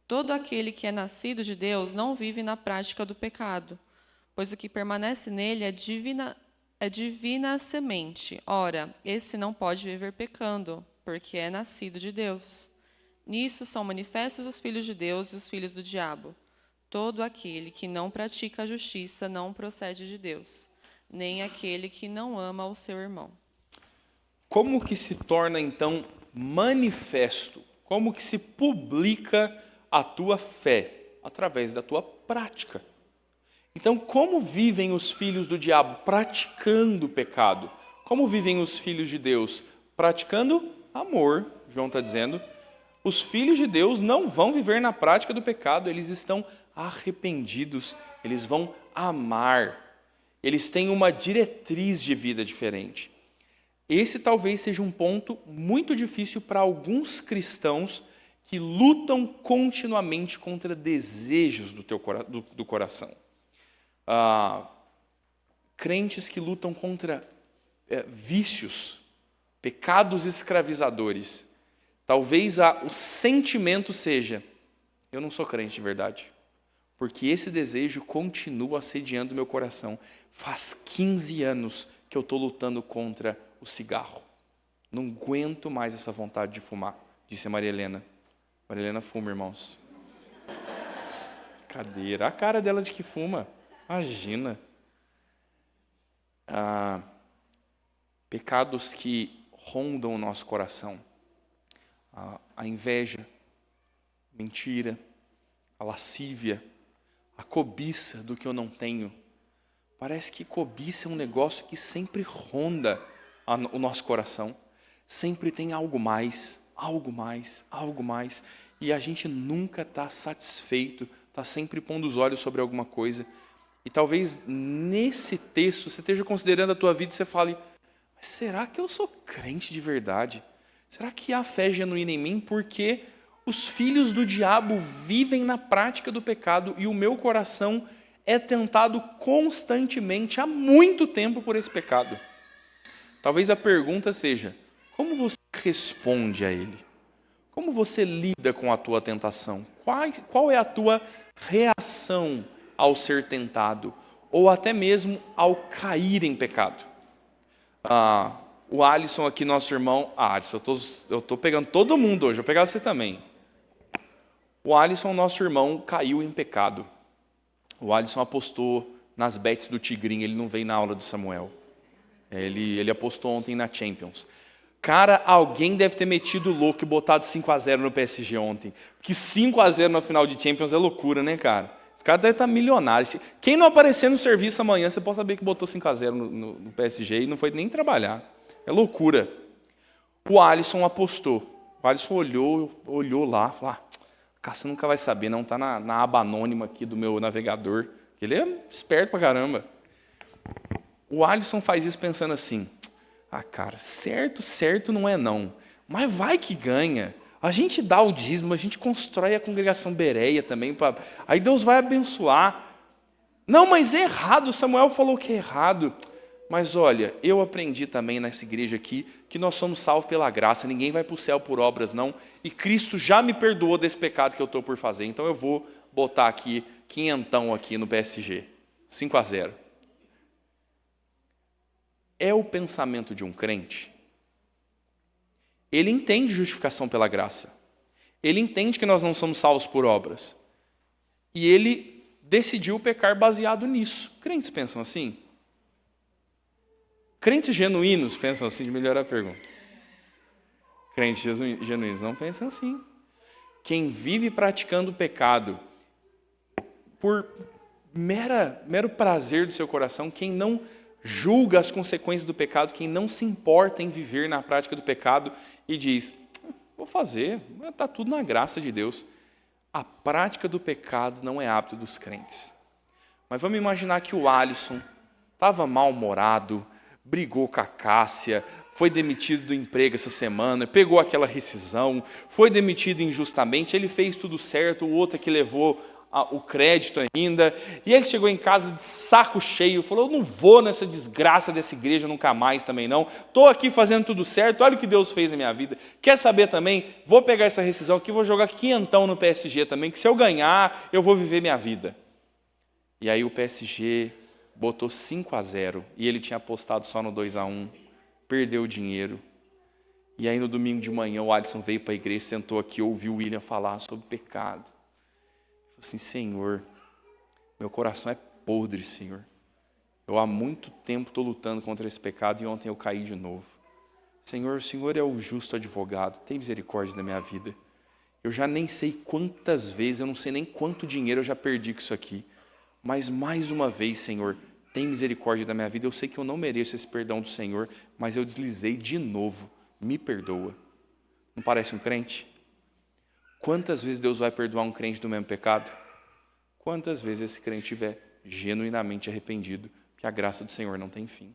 Todo aquele que é nascido de Deus não vive na prática do pecado, pois o que permanece nele é divina semente. Ora, esse não pode viver pecando, porque é nascido de Deus. Nisso são manifestos os filhos de Deus e os filhos do diabo. Todo aquele que não pratica a justiça não procede de Deus, nem aquele que não ama o seu irmão. Como que se torna, então, manifesto? Como que se publica a tua fé? Através da tua prática. Então, como vivem os filhos do diabo? Praticando o pecado. Como vivem os filhos de Deus? Praticando amor, João está dizendo. Os filhos de Deus não vão viver na prática do pecado, eles estão arrependidos, eles vão amar. Eles têm uma diretriz de vida diferente. Esse talvez seja um ponto muito difícil para alguns cristãos que lutam continuamente contra desejos do coração. Crentes que lutam contra vícios, pecados escravizadores. Talvez o sentimento seja, eu não sou crente de verdade, porque esse desejo continua assediando meu coração. Faz 15 anos que eu estou lutando contra o cigarro. Não aguento mais essa vontade de fumar, disse a Maria Helena. Maria Helena fuma, irmãos. Cadeira, a cara dela de que fuma. Imagina. Pecados que rondam o nosso coração. A inveja, mentira, a lascívia, a cobiça do que eu não tenho. Parece que cobiça é um negócio que sempre ronda o nosso coração. Sempre tem algo mais, algo mais, algo mais. E a gente nunca está satisfeito, está sempre pondo os olhos sobre alguma coisa. E talvez nesse texto você esteja considerando a tua vida e você fale, mas será que eu sou crente de verdade? Será que há fé genuína em mim? Porque os filhos do diabo vivem na prática do pecado e o meu coração é tentado constantemente há muito tempo por esse pecado. Talvez a pergunta seja, como você responde a ele? Como você lida com a tua tentação? Qual é a tua reação ao ser tentado? Ou até mesmo ao cair em pecado? O Alisson aqui, nosso irmão... Alisson, eu estou pegando todo mundo hoje, eu vou pegar você também. O Alisson, nosso irmão, caiu em pecado. O Alisson apostou nas bets do Tigrinho, ele não veio na aula do Samuel. Ele apostou ontem na Champions. Cara, alguém deve ter metido louco e botado 5-0 no PSG ontem. Porque 5-0 na final de Champions é loucura, né, cara? Esse cara deve estar milionário. Quem não aparecer no serviço amanhã, você pode saber que botou 5-0 no PSG e não foi nem trabalhar. É loucura. O Alisson apostou. O Alisson olhou lá, falou, Cássio nunca vai saber, não, está na aba anônima aqui do meu navegador. Ele é esperto pra caramba. O Alisson faz isso pensando assim, cara, certo não é não, mas vai que ganha. A gente dá o dízimo, a gente constrói a congregação Bereia também, aí Deus vai abençoar. Não, mas é errado, Samuel falou que é errado. Mas olha, eu aprendi também nessa igreja aqui que nós somos salvos pela graça, ninguém vai para o céu por obras não, e Cristo já me perdoou desse pecado que eu estou por fazer, então eu vou botar aqui 500 aqui no PSG, 5-0. É o pensamento de um crente? Ele entende justificação pela graça, ele entende que nós não somos salvos por obras, e ele decidiu pecar baseado nisso. Crentes pensam assim? Crentes genuínos pensam assim, de melhorar a pergunta. Crentes genuínos não pensam assim. Quem vive praticando o pecado por mero prazer do seu coração, quem não julga as consequências do pecado, quem não se importa em viver na prática do pecado e diz, vou fazer, está tudo na graça de Deus. A prática do pecado não é hábito dos crentes. Mas vamos imaginar que o Alisson estava mal-humorado, brigou com a Cássia, foi demitido do emprego essa semana, pegou aquela rescisão, foi demitido injustamente, ele fez tudo certo, o outro é que levou o crédito ainda. E ele chegou em casa de saco cheio, falou, eu não vou nessa desgraça dessa igreja nunca mais também não. Estou aqui fazendo tudo certo, olha o que Deus fez na minha vida. Quer saber também? Vou pegar essa rescisão aqui, vou jogar quinhentão no PSG também, que se eu ganhar, eu vou viver minha vida. E aí o PSG botou 5-0 e ele tinha apostado só no 2-1, perdeu o dinheiro. E aí no domingo de manhã o Alisson veio para a igreja, sentou aqui, ouviu o William falar sobre pecado. Falei assim, Senhor, meu coração é podre, Senhor. Eu há muito tempo estou lutando contra esse pecado e ontem eu caí de novo. Senhor, o Senhor é o justo advogado, tem misericórdia da minha vida. Eu já nem sei quantas vezes, eu não sei nem quanto dinheiro eu já perdi com isso aqui. Mas mais uma vez, Senhor, tem misericórdia da minha vida. Eu sei que eu não mereço esse perdão do Senhor, mas eu deslizei de novo. Me perdoa. Não parece um crente? Quantas vezes Deus vai perdoar um crente do mesmo pecado? Quantas vezes esse crente estiver genuinamente arrependido, que a graça do Senhor não tem fim.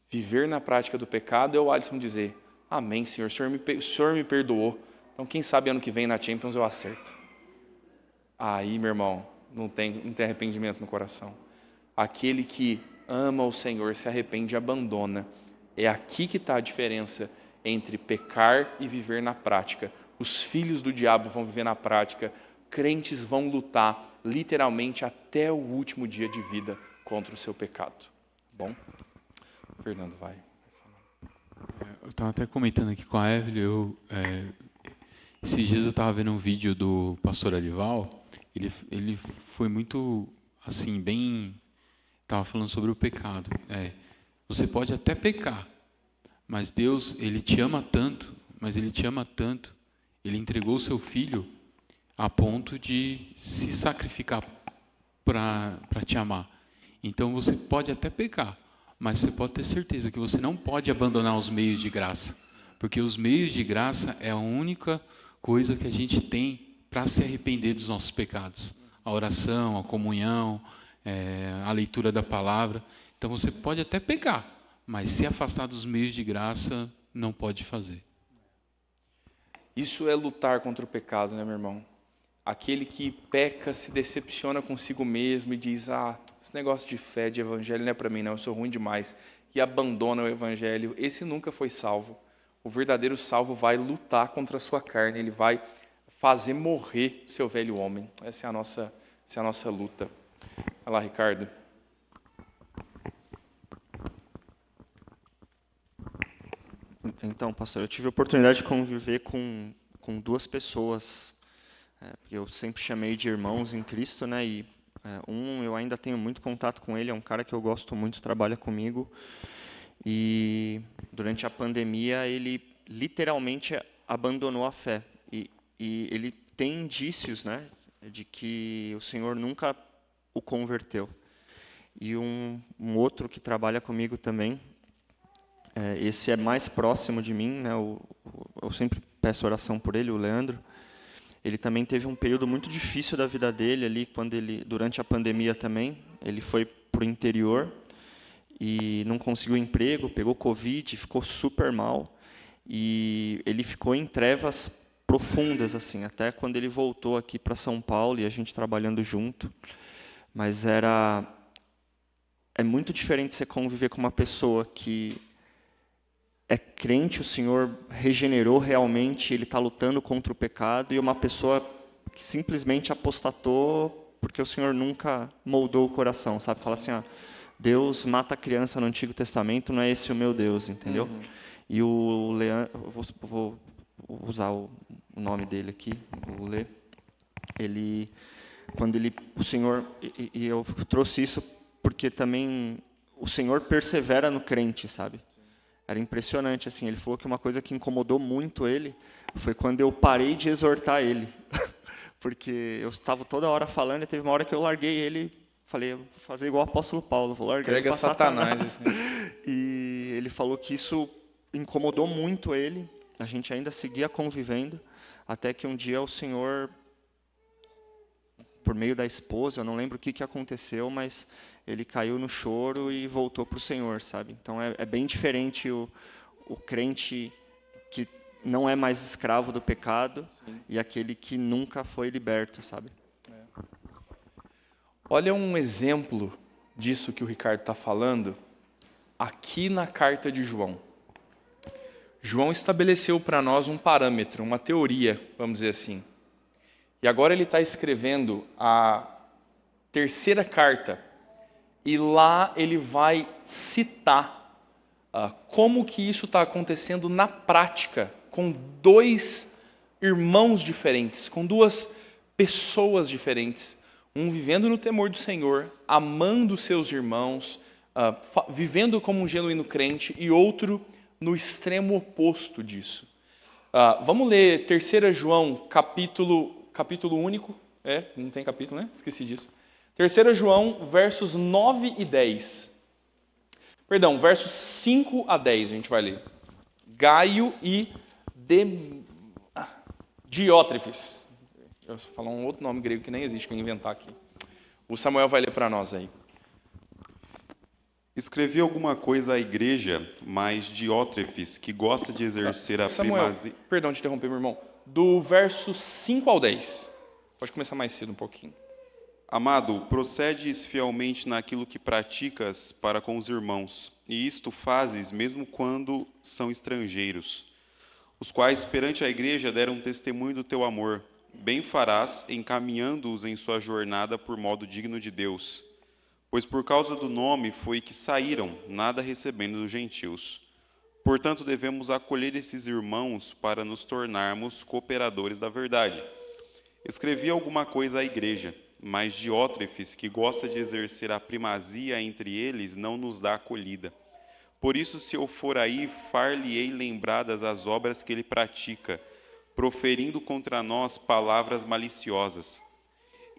Viver na prática do pecado é o Alisson dizer, amém, Senhor, o Senhor me perdoou. Então quem sabe ano que vem na Champions eu acerto. Aí, meu irmão, não tem arrependimento no coração. Aquele que ama o Senhor, se arrepende e abandona. É aqui que está a diferença entre pecar e viver na prática. Os filhos do diabo vão viver na prática. Crentes vão lutar, literalmente, até o último dia de vida contra o seu pecado. Bom? Fernando, vai. Eu estava até comentando aqui com a Evelyn, esses dias eu estava vendo um vídeo do pastor Arival, ele foi muito, assim, bem... Estava falando sobre o pecado. Você pode até pecar, mas Deus, Ele te ama tanto, Ele entregou o seu Filho a ponto de se sacrificar para te amar. Então você pode até pecar, mas você pode ter certeza que você não pode abandonar os meios de graça, porque os meios de graça é a única coisa que a gente tem para se arrepender dos nossos pecados. A oração, a comunhão, a leitura da palavra. Então você pode até pecar, mas se afastar dos meios de graça, não pode fazer. Isso é lutar contra o pecado, né, meu irmão? Aquele que peca, se decepciona consigo mesmo e diz, esse negócio de fé, de evangelho não é para mim não, eu sou ruim demais, e abandona o evangelho, esse nunca foi salvo. O verdadeiro salvo vai lutar contra a sua carne, ele vai fazer morrer o seu velho homem. Essa é a nossa luta. Vai lá, Ricardo. Então, pastor, eu tive a oportunidade de conviver com duas pessoas, porque eu sempre chamei de irmãos em Cristo, né? E eu ainda tenho muito contato com ele, é um cara que eu gosto muito, trabalha comigo. E durante a pandemia ele literalmente abandonou a fé. E ele tem indícios, né, de que o Senhor nunca o converteu. E um outro que trabalha comigo também, esse é mais próximo de mim, né? Eu sempre peço oração por ele, o Leandro. Ele também teve um período muito difícil da vida dele ali, durante a pandemia também. Ele foi para o interior e não conseguiu emprego, pegou Covid, ficou super mal. E ele ficou em trevas profundas, assim, até quando ele voltou aqui para São Paulo e a gente trabalhando junto. Mas é muito diferente você conviver com uma pessoa que é crente, o Senhor regenerou realmente, ele está lutando contra o pecado, e uma pessoa que simplesmente apostatou porque o Senhor nunca moldou o coração, sabe? Fala assim, Deus mata a criança no Antigo Testamento, não é esse o meu Deus, entendeu? Uhum. E o Leandro, vou usar o nome dele aqui, vou ler. O Senhor, e eu trouxe isso porque também o Senhor persevera no crente, sabe? Era impressionante, assim, ele falou que uma coisa que incomodou muito ele foi quando eu parei de exortar ele. Porque eu estava toda hora falando e teve uma hora que eu larguei ele, falei, vou fazer igual o apóstolo Paulo, vou largar ele para Satanás. Assim. E ele falou que isso incomodou muito ele, a gente ainda seguia convivendo, até que um dia o Senhor, por meio da esposa, eu não lembro o que aconteceu, mas ele caiu no choro e voltou para o Senhor, sabe? Então é bem diferente o crente que não é mais escravo do pecado. Sim. E aquele que nunca foi liberto, sabe? Olha um exemplo disso que o Ricardo está falando aqui na carta de João. João estabeleceu para nós um parâmetro, uma teoria, vamos dizer assim. E agora ele está escrevendo a terceira carta. E lá ele vai citar como que isso está acontecendo na prática, com dois irmãos diferentes, com duas pessoas diferentes. Um vivendo no temor do Senhor, amando seus irmãos, vivendo como um genuíno crente, e outro no extremo oposto disso. Vamos ler 3 João, capítulo único. Não tem capítulo, né? Esqueci disso. 3 João, versos 9 e 10. Perdão, versos 5 a 10 a gente vai ler. Gaio e Diótrefes. Eu vou falar um outro nome grego que nem existe, que eu ia inventar aqui. O Samuel vai ler para nós aí. Escrevi alguma coisa à igreja, mas Diótrefes, que gosta de exercer a Samuel, primazia... perdão de interromper, meu irmão. Do verso 5 ao 10. Pode começar mais cedo um pouquinho. Amado, procedes fielmente naquilo que praticas para com os irmãos, e isto fazes mesmo quando são estrangeiros, os quais perante a igreja deram testemunho do teu amor. Bem farás encaminhando-os em sua jornada por modo digno de Deus, pois por causa do nome foi que saíram, nada recebendo dos gentios. Portanto, devemos acolher esses irmãos para nos tornarmos cooperadores da verdade. Escrevi alguma coisa à igreja, mas Diótrefes, que gosta de exercer a primazia entre eles, não nos dá acolhida. Por isso, se eu for aí, far-lhe-ei lembradas as obras que ele pratica, proferindo contra nós palavras maliciosas.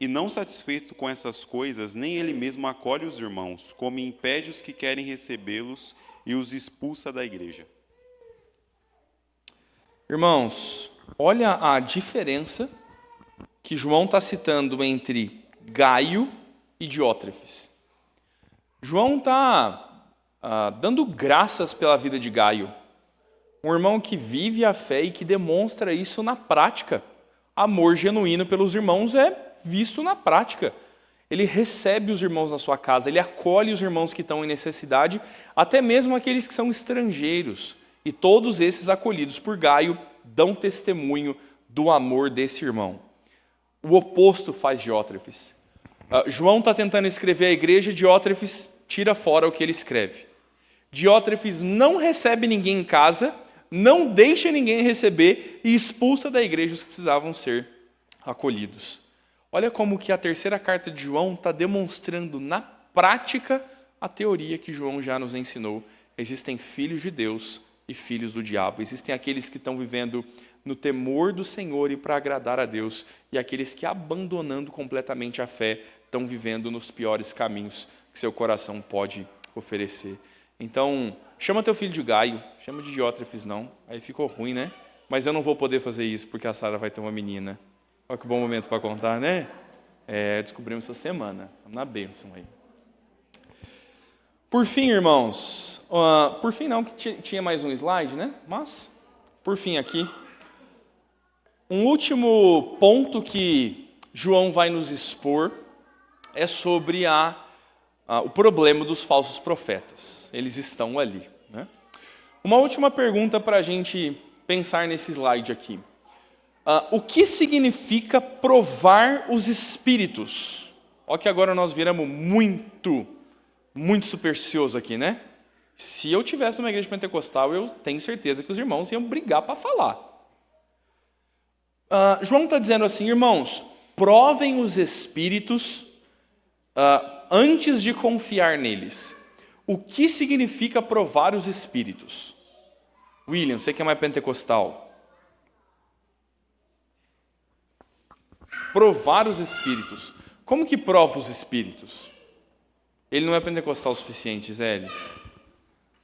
E não satisfeito com essas coisas, nem ele mesmo acolhe os irmãos, como impede os que querem recebê-los e os expulsa da igreja. Irmãos, olha a diferença que João está citando entre Gaio e Diótrefes. João está dando graças pela vida de Gaio, um irmão que vive a fé e que demonstra isso na prática. Amor genuíno pelos irmãos é visto na prática. Ele recebe os irmãos na sua casa, ele acolhe os irmãos que estão em necessidade, até mesmo aqueles que são estrangeiros. E todos esses acolhidos por Gaio dão testemunho do amor desse irmão. O oposto faz Diótrefes. João está tentando escrever a igreja, Diótrefes tira fora o que ele escreve. Diótrefes não recebe ninguém em casa, não deixa ninguém receber e expulsa da igreja os que precisavam ser acolhidos. Olha como que a terceira carta de João está demonstrando na prática a teoria que João já nos ensinou. Existem filhos de Deus e filhos do diabo. Existem aqueles que estão vivendo no temor do Senhor e para agradar a Deus, e aqueles que, abandonando completamente a fé, estão vivendo nos piores caminhos que seu coração pode oferecer. Então, chama teu filho de Gaio, chama de Diótrefes não, aí ficou ruim, né? Mas eu não vou poder fazer isso, porque a Sara vai ter uma menina. Olha que bom momento para contar, né? Descobrimos essa semana, estamos na bênção aí. Por fim, irmãos, por fim não, que tinha mais um slide, né? Mas, por fim aqui, um último ponto que João vai nos expor é sobre o problema dos falsos profetas. Eles estão ali, né? Uma última pergunta para a gente pensar nesse slide aqui. O que significa provar os espíritos? Olha que agora nós viramos muito supersticioso aqui, né? Se eu tivesse uma igreja pentecostal, eu tenho certeza que os irmãos iam brigar para falar. João está dizendo assim, irmãos, provem os espíritos antes de confiar neles. O que significa provar os espíritos? William, você que é mais pentecostal. Provar os espíritos. Como que prova os espíritos? Ele não é pentecostal o suficiente, Gisele.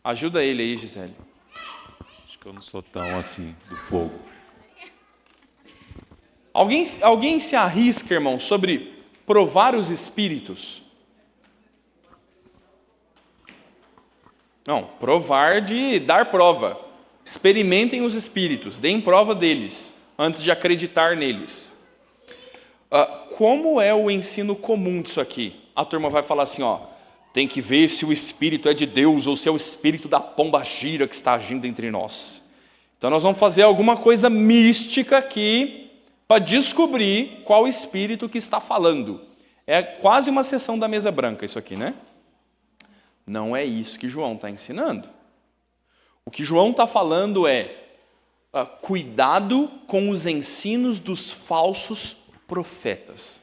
Ajuda ele aí, Gisele. Acho que eu não sou tão assim, do fogo. Alguém se arrisca, irmão, sobre provar os espíritos? Não, provar de dar prova. Experimentem os espíritos, deem prova deles, antes de acreditar neles. Como é o ensino comum disso aqui? A turma vai falar assim, ó, tem que ver se o Espírito é de Deus ou se é o Espírito da pombagira que está agindo entre nós. Então nós vamos fazer alguma coisa mística aqui para descobrir qual Espírito que está falando. É quase uma sessão da mesa branca isso aqui, né? Não é isso que João está ensinando. O que João está falando é cuidado com os ensinos dos falsos profetas.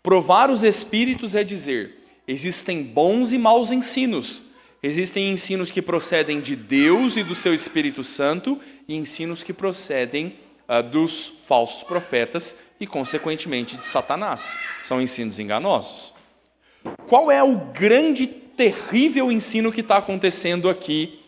Provar os espíritos é dizer, existem bons e maus ensinos. Existem ensinos que procedem de Deus e do seu Espírito Santo e ensinos que procedem dos falsos profetas e, consequentemente, de Satanás. São ensinos enganosos. Qual é o grande, terrível ensino que está acontecendo aqui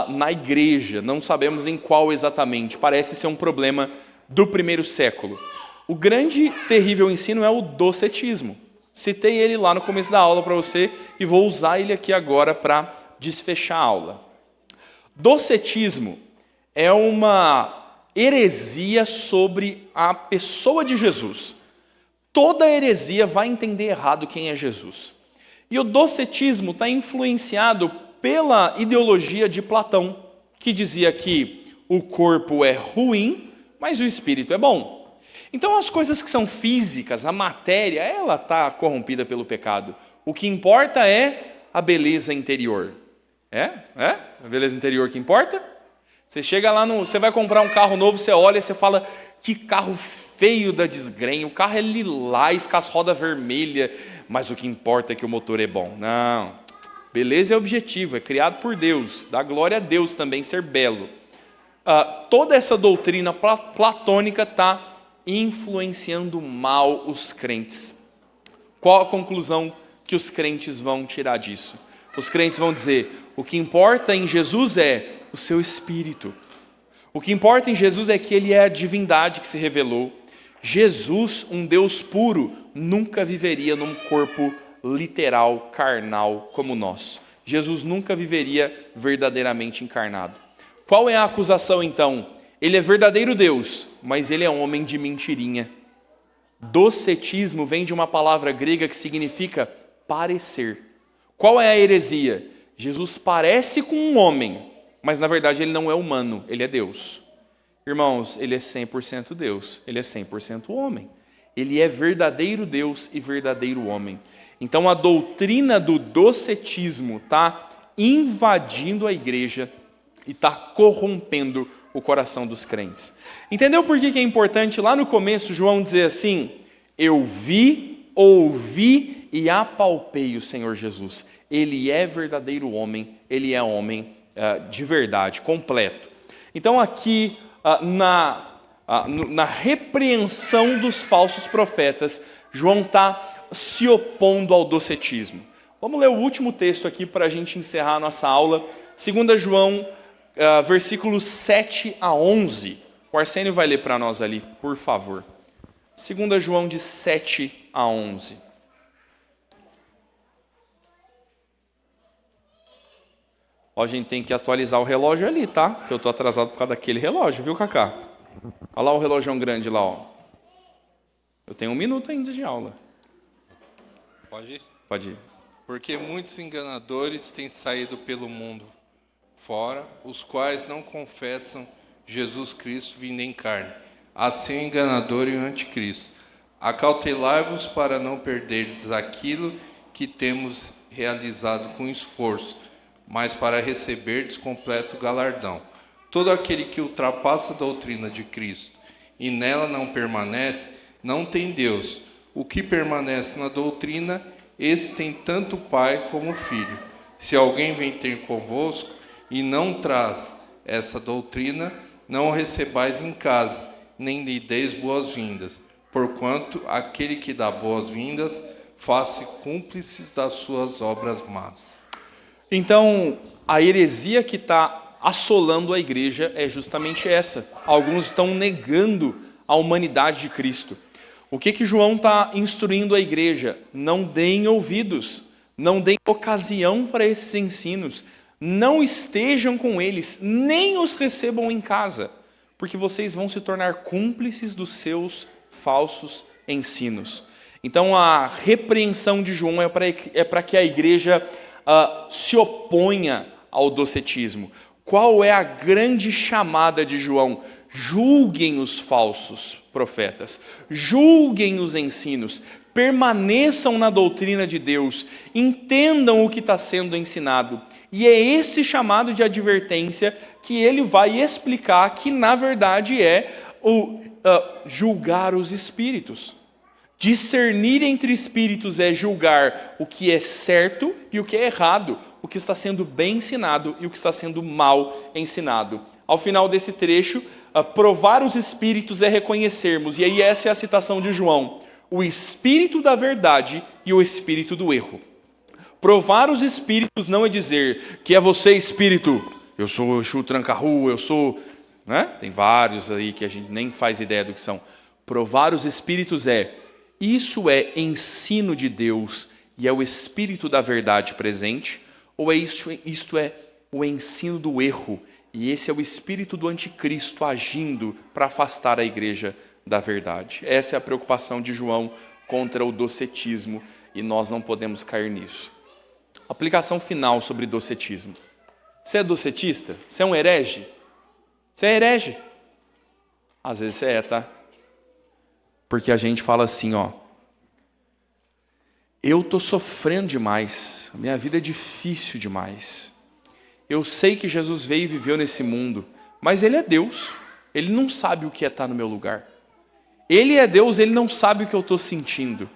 na igreja? Não sabemos em qual exatamente. Parece ser um problema do primeiro século. O grande, terrível ensino é o docetismo. Citei ele lá no começo da aula para você e vou usar ele aqui agora para desfechar a aula. Docetismo é uma heresia sobre a pessoa de Jesus. Toda heresia vai entender errado quem é Jesus. E o docetismo está influenciado pela ideologia de Platão, que dizia que o corpo é ruim, mas o espírito é bom. Então as coisas que são físicas, a matéria, ela está corrompida pelo pecado. O que importa é a beleza interior. A beleza interior que importa? Você chega lá, você vai comprar um carro novo, você olha e você fala, que carro feio da desgrenha, o carro é lilás, com as rodas vermelhas, mas o que importa é que o motor é bom. Não, beleza é objetivo, é criado por Deus, dá glória a Deus também ser belo. Toda essa doutrina platônica está influenciando mal os crentes. Qual a conclusão que os crentes vão tirar disso? Os crentes vão dizer, o que importa em Jesus é o seu espírito. O que importa em Jesus é que ele é a divindade que se revelou. Jesus, um Deus puro, nunca viveria num corpo literal, carnal como o nosso. Jesus nunca viveria verdadeiramente encarnado. Qual é a acusação então? Ele é verdadeiro Deus, mas ele é homem de mentirinha. Docetismo vem de uma palavra grega que significa parecer. Qual é a heresia? Jesus parece com um homem, mas na verdade ele não é humano, ele é Deus. Irmãos, ele é 100% Deus, ele é 100% homem. Ele é verdadeiro Deus e verdadeiro homem. Então a doutrina do docetismo está invadindo a igreja e está corrompendo o coração dos crentes. Entendeu por que é importante lá no começo João dizer assim, eu vi, ouvi e apalpei o Senhor Jesus. Ele é verdadeiro homem, ele é homem de verdade, completo. Então aqui, na repreensão dos falsos profetas, João está se opondo ao docetismo. Vamos ler o último texto aqui para a gente encerrar a nossa aula. 2 João, versículos 7 a 11. O Arsênio vai ler para nós ali, por favor. 2 João de 7 a 11. Ó, a gente tem que atualizar o relógio ali, tá? Porque eu estou atrasado por causa daquele relógio, viu, Cacá? Olha lá o relógio grande lá, ó. Eu tenho 1 minuto ainda de aula. Pode ir? Pode ir. Porque muitos enganadores têm saído pelo mundo fora, os quais não confessam Jesus Cristo vindo em carne. Assim o enganador e o anticristo. Acautelai-vos para não perderdes aquilo que temos realizado com esforço, mas para receberdes completo galardão. Todo aquele que ultrapassa a doutrina de Cristo e nela não permanece, não tem Deus. O que permanece na doutrina, esse tem tanto o Pai como o Filho. Se alguém vem ter convosco e não traz essa doutrina, não o recebais em casa, nem lhe deis boas-vindas, porquanto aquele que dá boas-vindas faz-se cúmplices das suas obras más. Então, a heresia que está assolando a igreja é justamente essa. Alguns estão negando a humanidade de Cristo. O que João está instruindo a igreja? Não deem ouvidos, não deem ocasião para esses ensinos, não estejam com eles, nem os recebam em casa, porque vocês vão se tornar cúmplices dos seus falsos ensinos. Então, a repreensão de João é para que a igreja se oponha ao docetismo. Qual é a grande chamada de João? Julguem os falsos profetas, julguem os ensinos, permaneçam na doutrina de Deus, entendam o que está sendo ensinado. E é esse chamado de advertência que ele vai explicar que, na verdade, é julgar os espíritos. Discernir entre espíritos é julgar o que é certo e o que é errado, o que está sendo bem ensinado e o que está sendo mal ensinado. Ao final desse trecho, provar os espíritos é reconhecermos, e aí essa é a citação de João, o espírito da verdade e o espírito do erro. Provar os espíritos não é dizer que é você espírito, eu sou o Exu Tranca-Rua, eu sou... Né? Tem vários aí que a gente nem faz ideia do que são. Provar os espíritos isso é ensino de Deus e é o espírito da verdade presente, ou isto é o ensino do erro, e esse é o espírito do anticristo agindo para afastar a igreja da verdade. Essa é a preocupação de João contra o docetismo, e nós não podemos cair nisso. Aplicação final sobre docetismo. Você é docetista? Você é um herege? Você é herege? Às vezes você é, tá? Porque a gente fala assim, eu estou sofrendo demais, a minha vida é difícil demais. Eu sei que Jesus veio e viveu nesse mundo, mas Ele é Deus, Ele não sabe o que é estar no meu lugar. Ele é Deus, Ele não sabe o que eu estou sentindo.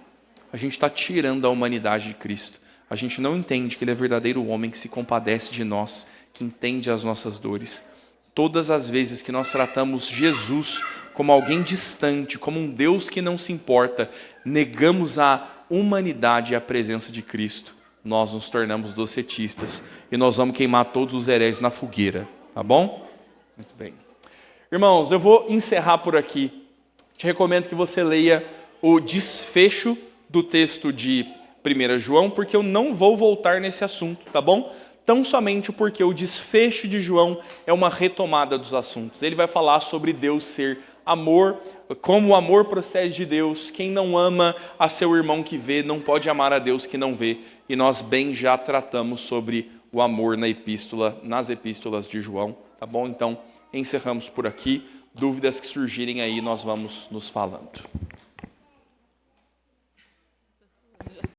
A gente está tirando a humanidade de Cristo. A gente não entende que Ele é verdadeiro homem, que se compadece de nós, que entende as nossas dores. Todas as vezes que nós tratamos Jesus como alguém distante, como um Deus que não se importa, negamos a humanidade e a presença de Cristo, nós nos tornamos docetistas e nós vamos queimar todos os hereges na fogueira, tá bom? Muito bem. Irmãos, eu vou encerrar por aqui. Te recomendo que você leia o desfecho do texto de 1 João, porque eu não vou voltar nesse assunto, tá bom? Tão somente porque o desfecho de João é uma retomada dos assuntos. Ele vai falar sobre Deus ser amor, como o amor procede de Deus. Quem não ama a seu irmão que vê, não pode amar a Deus que não vê. E nós bem já tratamos sobre o amor nas epístolas de João, tá bom? Então, encerramos por aqui. Dúvidas que surgirem aí, nós vamos nos falando.